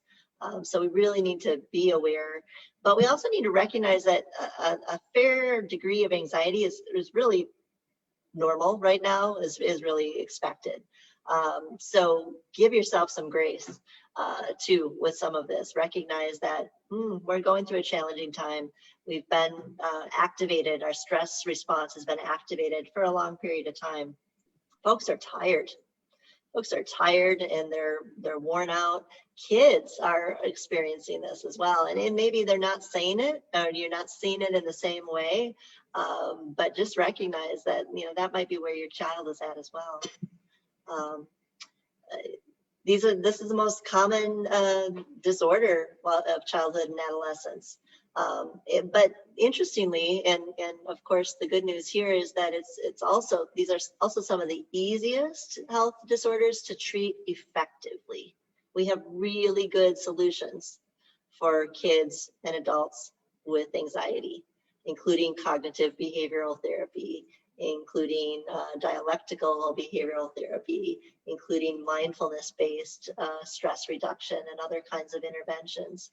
So we really need to be aware, but we also need to recognize that a fair degree of anxiety is really normal right now, is really expected. So give yourself some grace too with some of this. Recognize that we're going through a challenging time. We've been activated. Our stress response has been activated for a long period of time. Folks are tired. Folks are tired and they're worn out. Kids are experiencing this as well. And maybe they're not saying it, or you're not seeing it in the same way. But just recognize that, that might be where your child is at as well. This is the most common disorder of childhood and adolescence. But interestingly, and of course the good news here is that these are also some of the easiest health disorders to treat effectively. We have really good solutions for kids and adults with anxiety, including cognitive behavioral therapy, including dialectical behavioral therapy, including mindfulness-based stress reduction and other kinds of interventions.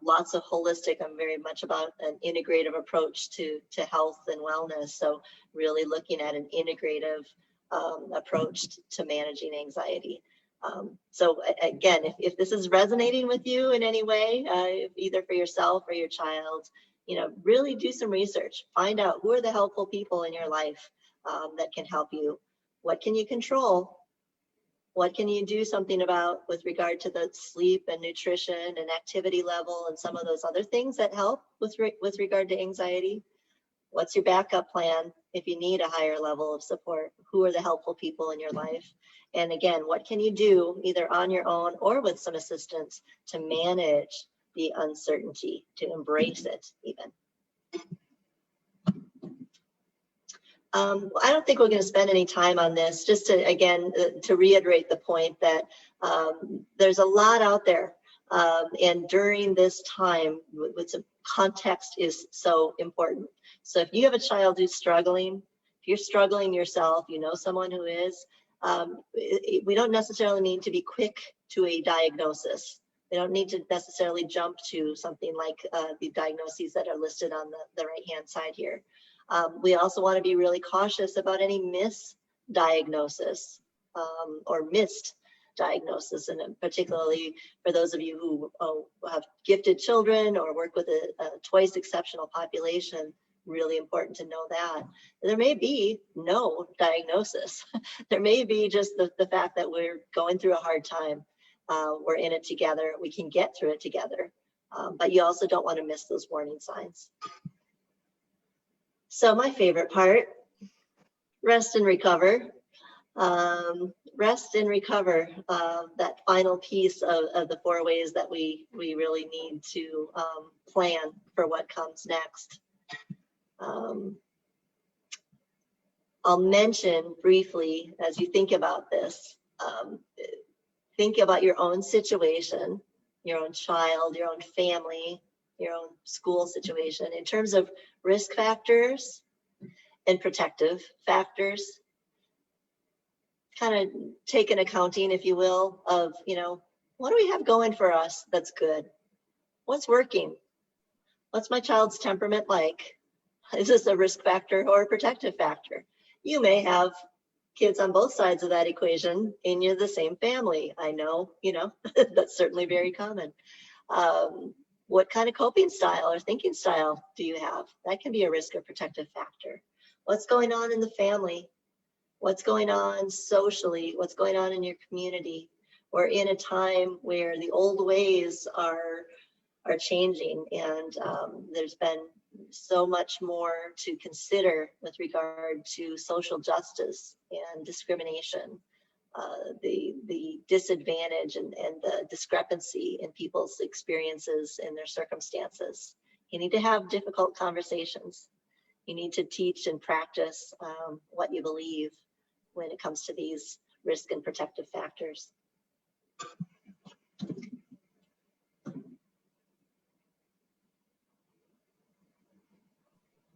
Lots of holistic, I'm very much about an integrative approach to health and wellness. So really looking at an integrative approach to managing anxiety. So again, if this is resonating with you in any way, either for yourself or your child, really do some research. Find out who are the helpful people in your life that can help you. What can you control? What can you do something about with regard to the sleep and nutrition and activity level and some of those other things that help with regard to anxiety? What's your backup plan if you need a higher level of support? Who are the helpful people in your life? And again, what can you do either on your own or with some assistance to manage the uncertainty, to embrace it even? I don't think we're going to spend any time on this, just to, again, to reiterate the point that there's a lot out there. And during this time, with some context is so important. So if you have a child who's struggling, if you're struggling yourself, someone who is, we don't necessarily need to be quick to a diagnosis. We don't need to necessarily jump to something like the diagnoses that are listed on the right-hand side here. We also want to be really cautious about any misdiagnosis or missed diagnosis, and particularly for those of you who have gifted children or work with a twice exceptional population, really important to know that. There may be no diagnosis. There may be just the fact that we're going through a hard time. We're in it together. We can get through it together. But you also don't want to miss those warning signs. So my favorite part, rest and recover. Rest and recover, that final piece of the 4 ways that we really need to plan for what comes next. I'll mention briefly, as you think about this, think about your own situation, your own child, your own family, your own school situation in terms of risk factors and protective factors. Kind of take an accounting, if you will, of, what do we have going for us that's good? What's working? What's my child's temperament like? Is this a risk factor or a protective factor? You may have kids on both sides of that equation in the same family. I know, that's certainly very common. What kind of coping style or thinking style do you have? That can be a risk or protective factor. What's going on in the family? What's going on socially? What's going on in your community? We're in a time where the old ways are changing, and there's been so much more to consider with regard to social justice and discrimination, the disadvantage and the discrepancy in people's experiences and their circumstances. You need to have difficult conversations. You need to teach and practice what you believe when it comes to these risk and protective factors.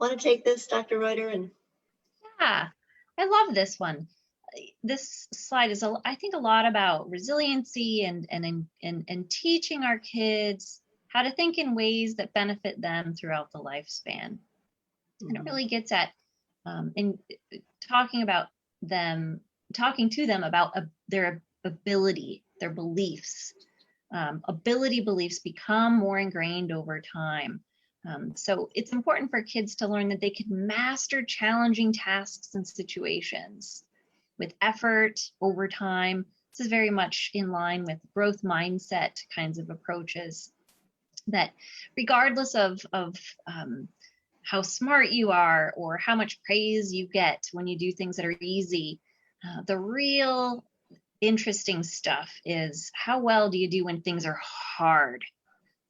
Want to take this, Dr. Reuter? And Yeah, I love this one. This slide is, I think, a lot about resiliency and teaching our kids how to think in ways that benefit them throughout the lifespan. And it really gets at in talking to them about their ability, their beliefs. Beliefs become more ingrained over time. So it's important for kids to learn that they can master challenging tasks and situations with effort over time. This is very much in line with growth mindset kinds of approaches, that regardless of how smart you are or how much praise you get when you do things that are easy, the real interesting stuff is how well do you do when things are hard.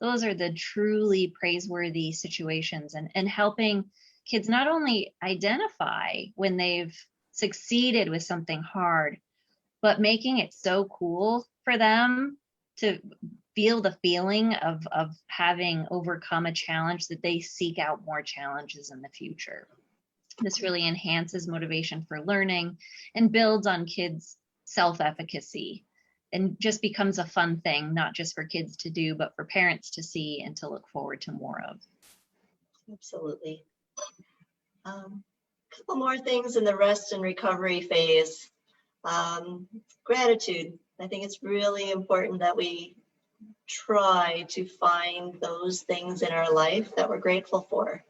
Those are the truly praiseworthy situations, and helping kids not only identify when they've succeeded with something hard, but making it so cool for them to feel the feeling of having overcome a challenge that they seek out more challenges in the future. This really enhances motivation for learning and builds on kids' self-efficacy, and just becomes a fun thing, not just for kids to do, but for parents to see and to look forward to more of. Absolutely. A couple more things in the rest and recovery phase. Gratitude. I think it's really important that we try to find those things in our life that we're grateful for.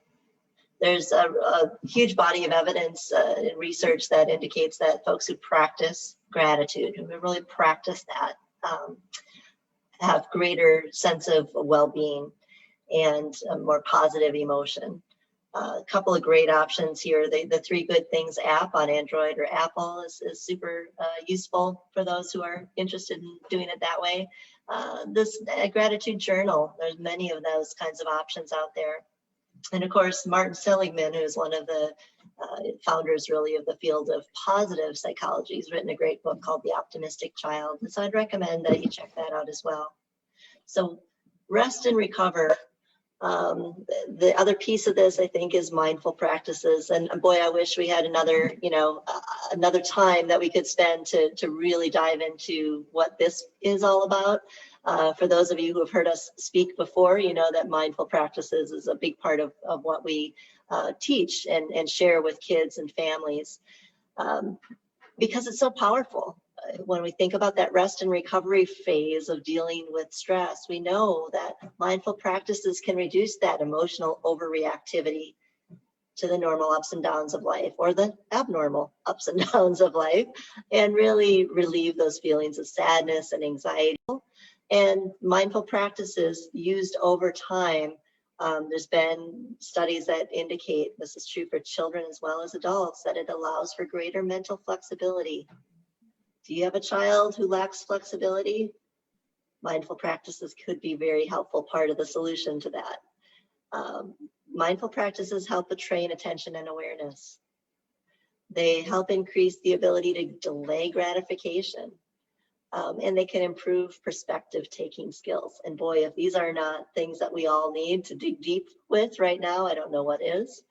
There's a huge body of evidence and research that indicates that folks who practice gratitude, who really practice that, have greater sense of well-being and a more positive emotion. A couple of great options here. The 3 Good Things app on Android or Apple is super useful for those who are interested in doing it that way. This gratitude journal, there's many of those kinds of options out there. And of course, Martin Seligman, who's one of the founders really of the field of positive psychology, has written a great book called The Optimistic Child. And so I'd recommend that you check that out as well. So rest and recover. The other piece of this, I think, is mindful practices. And boy, I wish we had another time that we could spend to really dive into what this is all about. For those of you who have heard us speak before, you know that mindful practices is a big part of what we teach and share with kids and families, because it's so powerful. When we think about that rest and recovery phase of dealing with stress, we know that mindful practices can reduce that emotional overreactivity to the normal ups and downs of life, or the abnormal ups and downs of life, and really relieve those feelings of sadness and anxiety. And mindful practices used over time, there's been studies that indicate, this is true for children as well as adults, that it allows for greater mental flexibility. Do you have a child who lacks flexibility? Mindful practices could be a very helpful part of the solution to that. Mindful practices help train attention and awareness. They help increase the ability to delay gratification. And they can improve perspective taking skills. And boy, if these are not things that we all need to dig deep with right now, I don't know what is.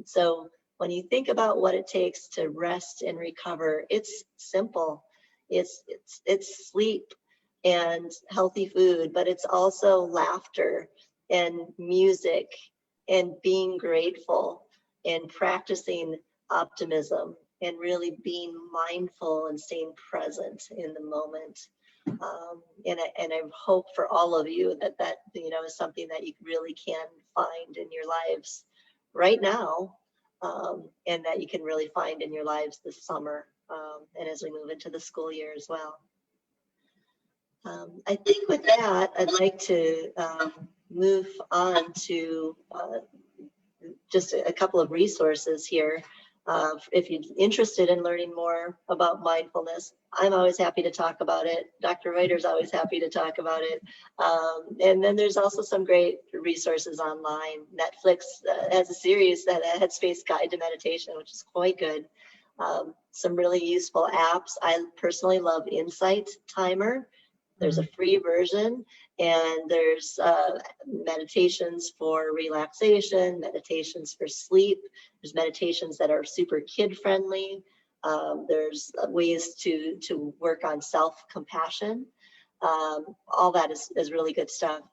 So when you think about what it takes to rest and recover, it's simple. It's sleep and healthy food, but it's also laughter and music and being grateful and practicing optimism and really being mindful and staying present in the moment. And I hope for all of you that is something that you really can find in your lives right now, and that you can really find in your lives this summer, and as we move into the school year as well. I think with that, I'd like to move on to just a couple of resources here. If you're interested in learning more about mindfulness, I'm always happy to talk about it. Dr. Reuter's always happy to talk about it. And then there's also some great resources online. Netflix has a series, that Headspace Guide to Meditation, which is quite good. Some really useful apps. I personally love Insight Timer. There's a free version, and there's meditations for relaxation, meditations for sleep. There's meditations that are super kid-friendly. There's ways to work on self-compassion. All that is really good stuff.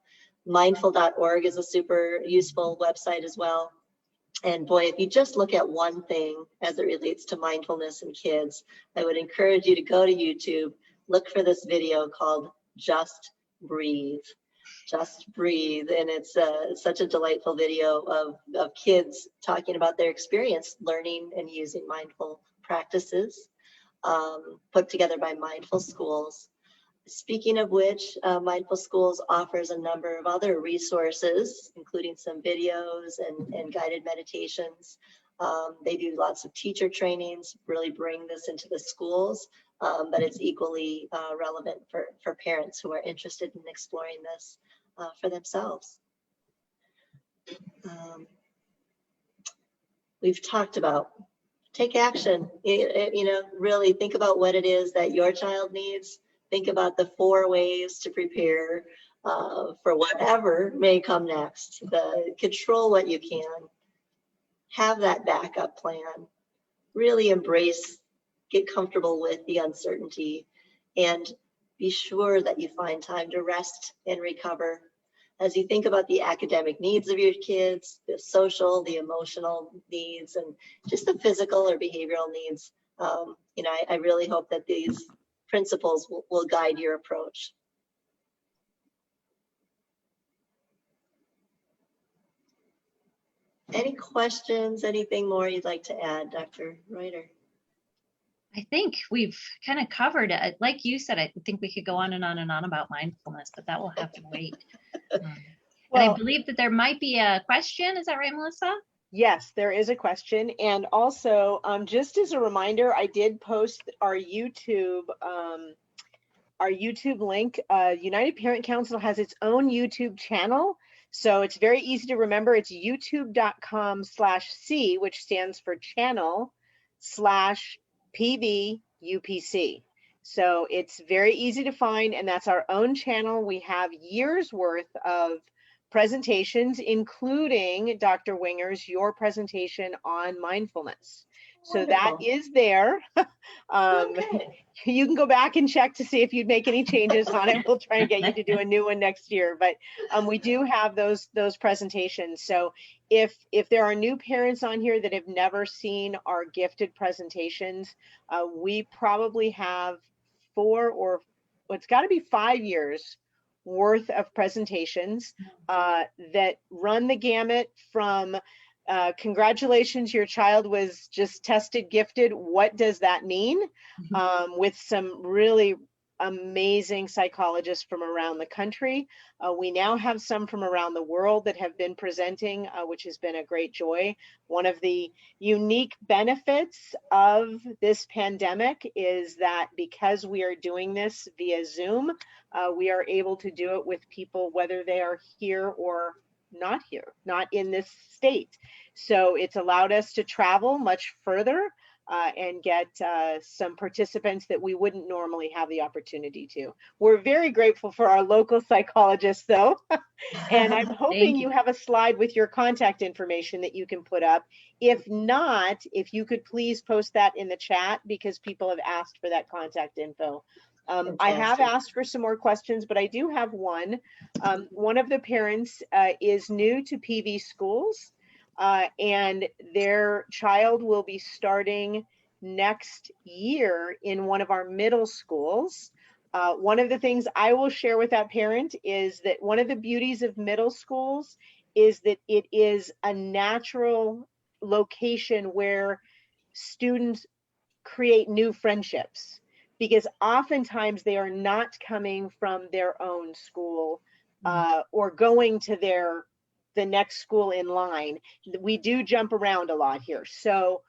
Mindful.org is a super useful website as well. And boy, if you just look at one thing as it relates to mindfulness in kids, I would encourage you to go to YouTube, look for this video called Just Breathe. Just Breathe. And it's such a delightful video of kids talking about their experience learning and using mindful practices, put together by Mindful Schools. Speaking of which, Mindful Schools offers a number of other resources, including some videos and guided meditations. They do lots of teacher trainings, really bring this into the schools, but it's equally relevant for parents who are interested in exploring this for themselves. We've talked about take action, really think about what it is that your child needs. Think about the 4 ways to prepare for whatever may come next. Control what you can. Have that backup plan. Really embrace, get comfortable with the uncertainty, and be sure that you find time to rest and recover. As you think about the academic needs of your kids, the social, the emotional needs, and just the physical or behavioral needs, I really hope that these principles will guide your approach. Any questions, anything more you'd like to add, Dr. Reuter? I think we've kind of covered it. Like you said, I think we could go on and on and on about mindfulness, but that will have to wait. And I believe that there might be a question. Is that right, Melissa? Yes, there is a question. And also, just as a reminder, I did post our YouTube link. United Parent Council has its own YouTube channel. So it's very easy to remember. It's youtube.com/C, which stands for channel /PVUPC. So it's very easy to find, and that's our own channel. We have years worth of presentations, including Dr. Wingers, your presentation on mindfulness. So Wonderful. that is there. Okay. You can go back and check to see if you'd make any changes on it. We'll try and get you to do a new one next year. But we do have those presentations. So if there are new parents on here that have never seen our gifted presentations, we probably have 4 or it's got to be 5 years worth of presentations that run the gamut from congratulations, your child was just tested gifted. What does that mean? With some really amazing psychologists from around the country. We now have some from around the world that have been presenting, which has been a great joy. One of the unique benefits of this pandemic is that because we are doing this via Zoom, we are able to do it with people whether they are here or not here, not in this state. So it's allowed us to travel much further and get some participants that we wouldn't normally have the opportunity to. We're very grateful for our local psychologists though. And I'm hoping you have a slide with your contact information that you can put up. If not, if you could please post that in the chat because people have asked for that contact info. I have asked for some more questions, but I do have one. One of the parents is new to PV schools and their child will be starting next year in one of our middle schools. One of the things I will share with that parent is that one of the beauties of middle schools is that it is a natural location where students create new friendships, because oftentimes they are not coming from their own school or going to the next school in line. We do jump around a lot here. So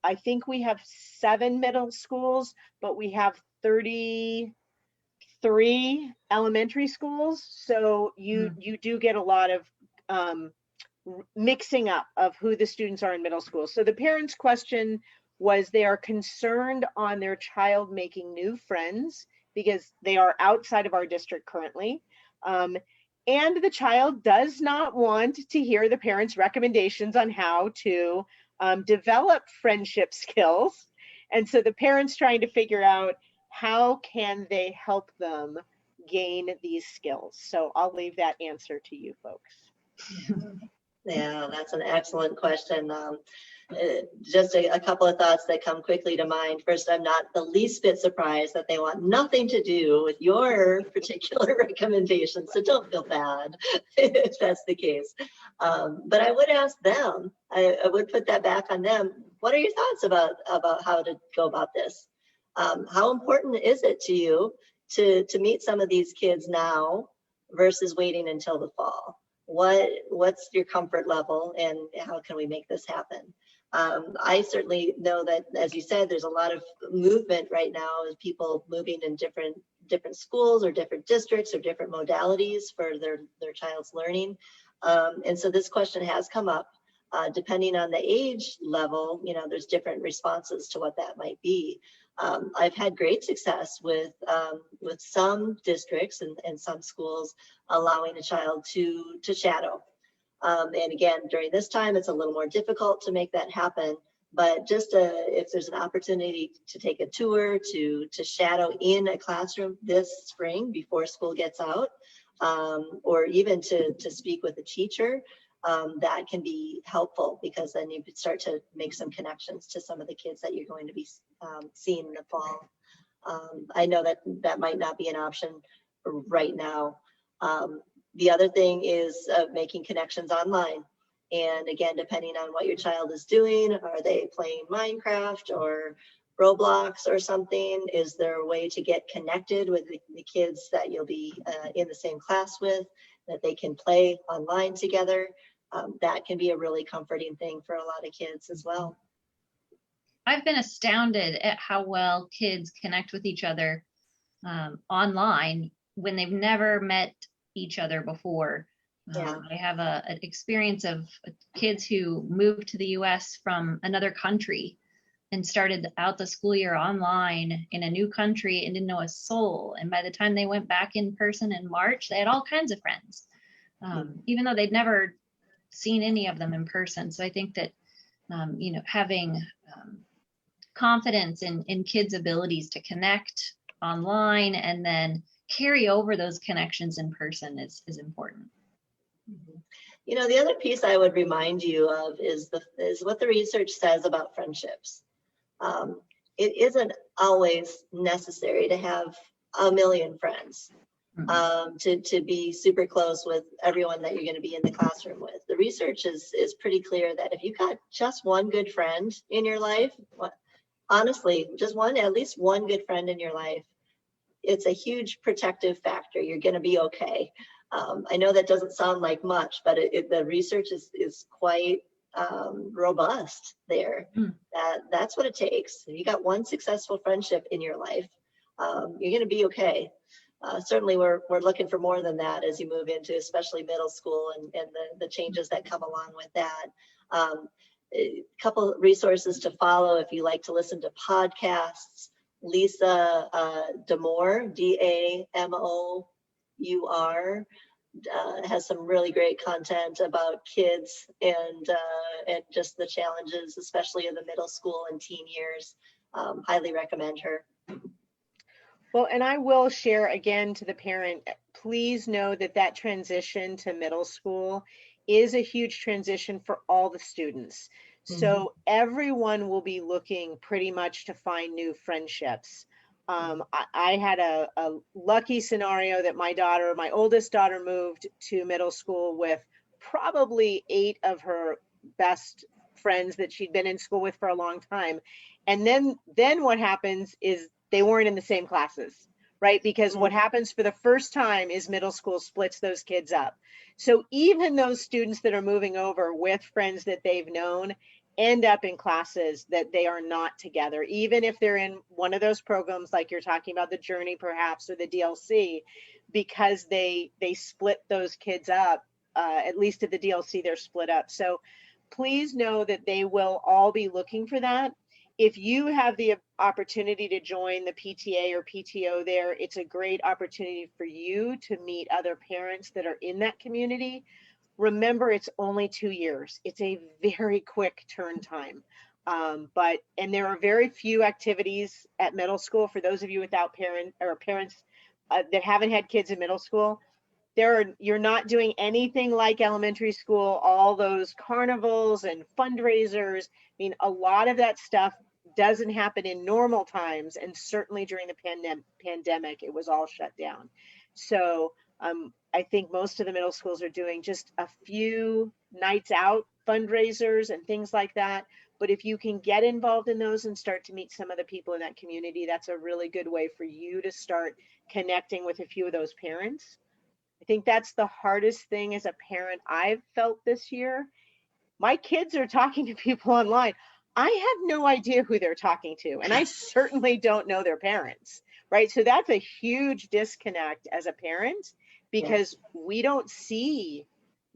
I think we have 7 middle schools, but we have 33 elementary schools. So you do get a lot of mixing up of who the students are in middle school. So the parents' question was, they are concerned on their child making new friends because they are outside of our district currently. And the child does not want to hear the parents' recommendations on how to develop friendship skills. And so the parents trying to figure out how can they help them gain these skills. So I'll leave that answer to you folks. Yeah, that's an excellent question. Just a couple of thoughts that come quickly to mind. First, I'm not the least bit surprised that they want nothing to do with your particular recommendations, so don't feel bad if that's the case. But I would ask them, I would put that back on them. What are your thoughts about how to go about this? How important is it to you to meet some of these kids now versus waiting until the fall? What's your comfort level, and how can we make this happen? I certainly know that, as you said, there's a lot of movement right now of people moving in different schools or different districts or different modalities for their child's learning. And so this question has come up. Depending on the age level, there's different responses to what that might be. I've had great success with some districts and some schools allowing a child to shadow. And again, during this time, it's a little more difficult to make that happen. But just if there's an opportunity to take a tour, to shadow in a classroom this spring before school gets out, or even to speak with a teacher, that can be helpful, because then you could start to make some connections to some of the kids that you're going to be seeing in the fall. I know that might not be an option right now. The other thing is making connections online. And again, depending on what your child is doing, are they playing Minecraft or Roblox or something? Is there a way to get connected with the kids that you'll be in the same class with, that they can play online together? That can be a really comforting thing for a lot of kids as well. I've been astounded at how well kids connect with each other online when they've never met each other before. I have an experience of kids who moved to the US from another country and started out the school year online in a new country and didn't know a soul. And by the time they went back in person in March, they had all kinds of friends, even though they'd never seen any of them in person. So I think that, having confidence in kids' abilities to connect online and then carry over those connections in person is important. The other piece I would remind you of is what the research says about friendships. It isn't always necessary to have a million friends, to be super close with everyone that you're going to be in the classroom with. The research is pretty clear that if you've got just one good friend in your life, honestly, just at least one good friend in your life, it's a huge protective factor. You're going to be okay. I know that doesn't sound like much, but the research is quite robust there. That's what it takes. If you got one successful friendship in your life, you're going to be okay. Certainly, we're looking for more than that as you move into especially middle school and the changes that come along with that. A couple resources to follow if you like to listen to podcasts. Lisa Damour, Damour, has some really great content about kids and just the challenges, especially in the middle school and teen years. Highly recommend her. Well, and I will share again to the parent, please know that transition to middle school is a huge transition for all the students. So everyone will be looking pretty much to find new friendships. I had a lucky scenario that my oldest daughter moved to middle school with probably 8 of her best friends that she'd been in school with for a long time. And then what happens is they weren't in the same classes, right? Because what happens for the first time is middle school splits those kids up. So even those students that are moving over with friends that they've known end up in classes that they are not together, even if they're in one of those programs like you're talking about, the Journey perhaps, or the DLC, because they split those kids up. At least at the DLC, they're split up. So please know that they will all be looking for that. If you have the opportunity to join the PTA or PTO there, it's a great opportunity for you to meet other parents that are in that community. Remember, it's only 2 years. It's a very quick turn time. And there are very few activities at middle school. For those of you without parents that haven't had kids in middle school, you're not doing anything like elementary school, all those carnivals and fundraisers. I mean, a lot of that stuff doesn't happen in normal times, and certainly during the pandemic, it was all shut down. So I think most of the middle schools are doing just a few nights out fundraisers and things like that. But if you can get involved in those and start to meet some of the people in that community, that's a really good way for you to start connecting with a few of those parents. I think that's the hardest thing as a parent I've felt this year. My kids are talking to people online. I have no idea who they're talking to, and I certainly don't know their parents, right? So that's a huge disconnect as a parent, because we don't see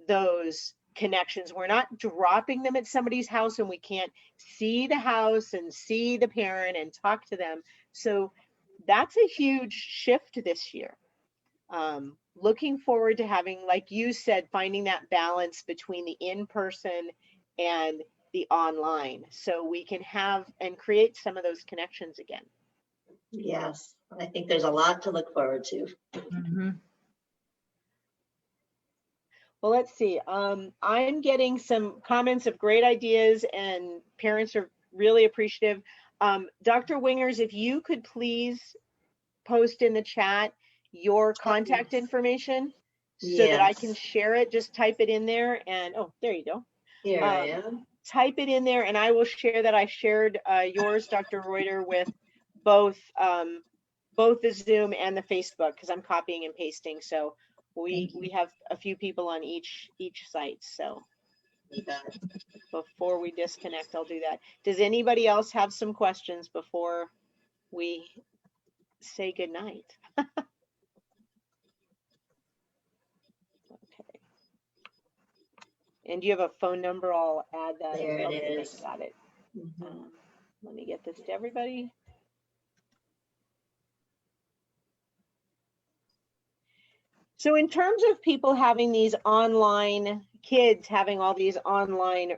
those connections. We're not dropping them at somebody's house, and we can't see the house and see the parent and talk to them. So that's a huge shift this year. Looking forward to having, like you said, finding that balance between the in-person and the online, so we can have and create some of those connections again. Yes, I think there's a lot to look forward to. Mm-hmm. Well, let's see. I'm getting some comments of great ideas, and parents are really appreciative. Dr. Wingers, if you could please post in the chat your contact information so that I can share it. Just type it in there, and oh, there you go. Here I am. Type it in there, and I will share that. I shared yours, Dr. Reuter, with both the Zoom and the Facebook, because I'm copying and pasting. So we have a few people on each site. So before we disconnect, I'll do that. Does anybody else have some questions before we say goodnight? Okay. And do you have a phone number? I'll add that. There it is. Got it. Let me get this to everybody. So in terms of people having these online, kids having all these online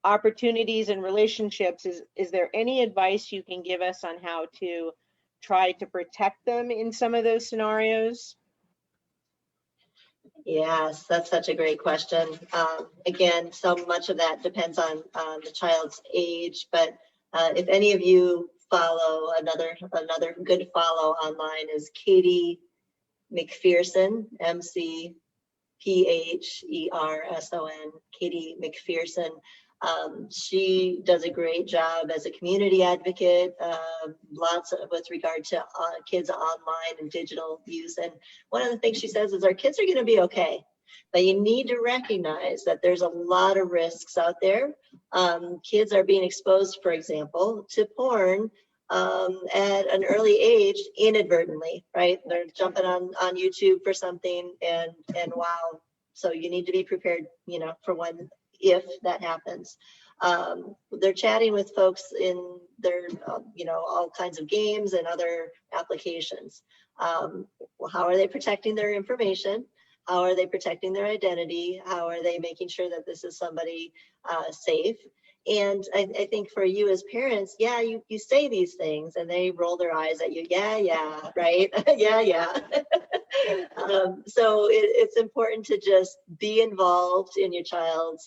opportunities and relationships, is there any advice you can give us on how to try to protect them in some of those scenarios? Yes, that's such a great question. Again, so much of that depends on the child's age, but if any of you follow, another good follow online is Katie McPherson, McPherson, Katie McPherson. She does a great job as a community advocate, with regard to kids online and digital use. And one of the things she says is our kids are going to be okay, but you need to recognize that there's a lot of risks out there. Kids are being exposed, for example, to porn at an early age inadvertently, right? They're jumping on YouTube for something, and wow. So you need to be prepared, for when, if that happens. They're chatting with folks in their, all kinds of games and other applications. How are they protecting their information? How are they protecting their identity? How are they making sure that this is somebody safe? And I think for you as parents, you say these things and they roll their eyes at you. Yeah, right? yeah. So it's important to just be involved in your child's,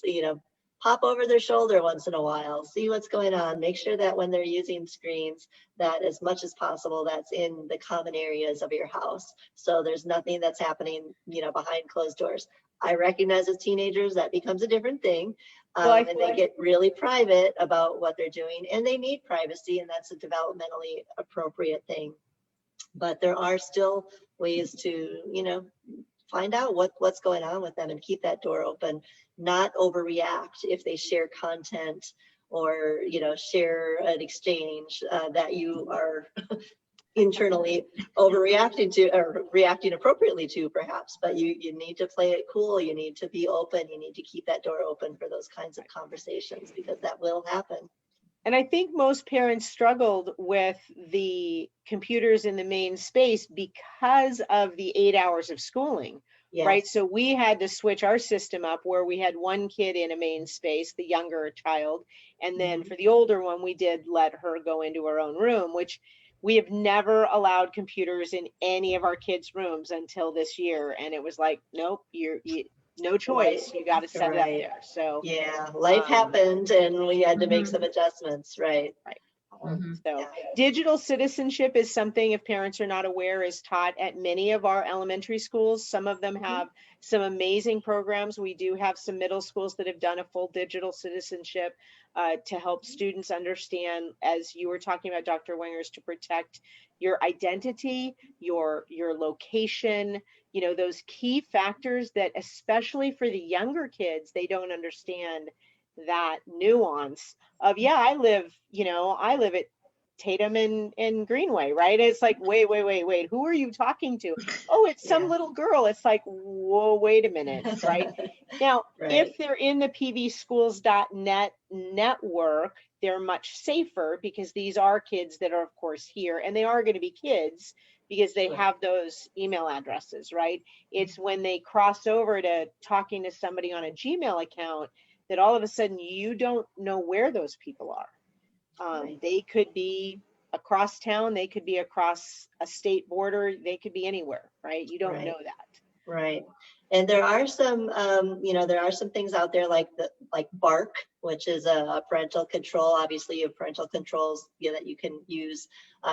hop over their shoulder once in a while, see what's going on. Make sure that when they're using screens, that as much as possible, that's in the common areas of your house. So there's nothing that's happening, behind closed doors. I recognize as teenagers that becomes a different thing. And they get really private about what they're doing, and they need privacy, and that's a developmentally appropriate thing. But there are still ways to, find out what's going on with them and keep that door open, not overreact if they share content or, share an exchange that you are internally overreacting to or reacting appropriately to, perhaps. But you need to play it cool. You need to be open. You need to keep that door open for those kinds of conversations, because that will happen. And I think most parents struggled with the computers in the main space because of the 8 hours of schooling, Yes. right? So we had to switch our system up where we had one kid in a main space, the younger child. And then for the older one, we did let her go into her own room, which we have never allowed computers in any of our kids' rooms until this year. And it was like, nope, you no choice. You got to set it up there. So yeah, life happened and we had to make some adjustments. Right. So digital citizenship is something, if parents are not aware, is taught at many of our elementary schools. Some of them have some amazing programs. We do have some middle schools that have done a full digital citizenship to help students understand, as you were talking about, Dr. Wingers, to protect your identity, your location, those key factors that, especially for the younger kids, they don't understand that nuance of, I live at Tatum and Greenway, right? It's like, wait, who are you talking to? Oh, it's some little girl. It's like, whoa, wait a minute, right? Now, if they're in the pvschools.net network, they're much safer, because these are kids that are, of course, here, and they are going to be kids because they have those email addresses, right? It's when they cross over to talking to somebody on a Gmail account that all of a sudden you don't know where those people are. They could be across town, they could be across a state border, they could be anywhere, right? You don't know that. Right. And there are some, there are some things out there like Bark, which is a parental control. Obviously, you have parental controls that you can use.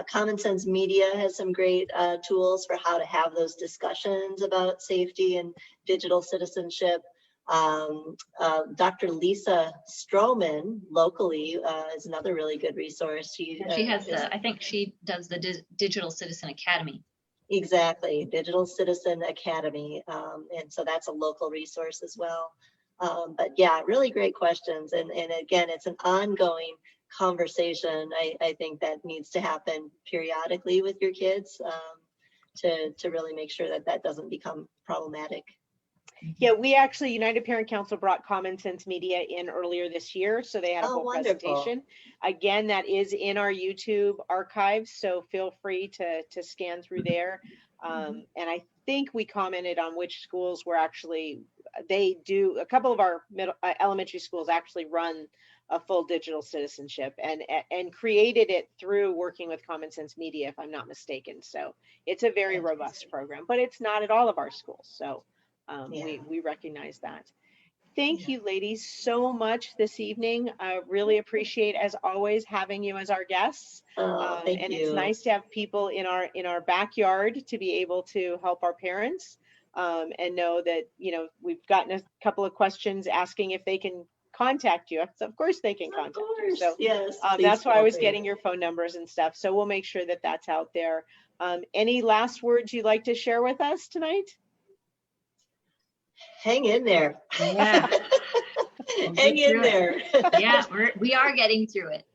Common Sense Media has some great tools for how to have those discussions about safety and digital citizenship. Dr. Lisa Stroman locally is another really good resource. She has I think she does the Digital Citizen Academy. Exactly, Digital Citizen Academy, and so that's a local resource as well. But yeah, really great questions, and again, it's an ongoing conversation. I think that needs to happen periodically with your kids to really make sure that doesn't become problematic. Yeah, we actually, United Parent Council brought Common Sense Media in earlier this year, so they had a full presentation. Again, that is in our YouTube archives, so feel free to scan through there. And I think we commented on which schools were actually, they do, a couple of our elementary schools actually run a full digital citizenship and created it through working with Common Sense Media, if I'm not mistaken. So it's a very robust program, but it's not at all of our schools. So we recognize that. Thank you, ladies, so much this evening. I really appreciate, as always, having you as our guests. Thank you. It's nice to have people in our backyard to be able to help our parents and know that, we've gotten a couple of questions asking if they can contact you. So of course they can contact you. So yes, that's why I was getting your phone numbers and stuff. So we'll make sure that that's out there. Any last words you'd like to share with us tonight? Hang in there. Yeah. Hang in there. Yeah, we are getting through it.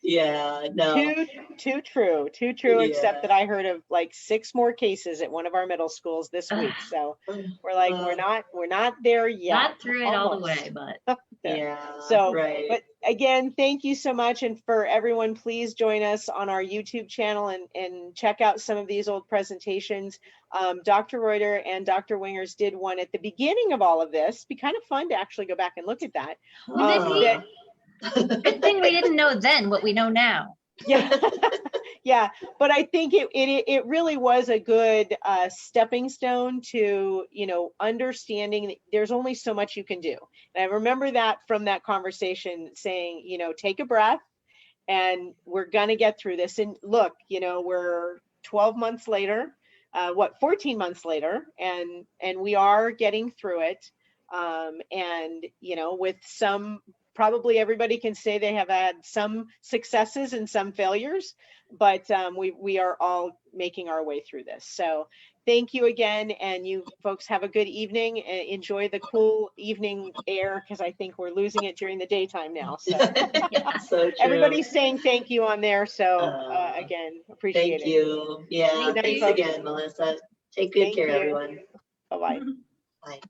Yeah, no. Too true, except that I heard of like 6 more cases at one of our middle schools this week. So we're like, we're not there yet. Not through it all the way, but yeah. So, but again, thank you so much. And for everyone, please join us on our YouTube channel and check out some of these old presentations. Dr. Reuter and Dr. Wingers did one at the beginning of all of this. It'd be kind of fun to actually go back and look at that. Good thing we didn't know then what we know now. Yeah. Yeah, but I think it really was a good stepping stone to, understanding that there's only so much you can do. And I remember that from that conversation saying, take a breath and we're going to get through this. And look, we're 12 months later, 14 months later, and we are getting through it. And, with some, probably everybody can say they have had some successes and some failures, but we are all making our way through this. So thank you again. And you folks have a good evening. Enjoy the cool evening air, because I think we're losing it during the daytime now. So, So true. everybody's saying thank you on there. So again, appreciate it. Thank you. Yeah, Thank thanks you. again, Melissa. Take good care, everyone. Bye-bye. Bye.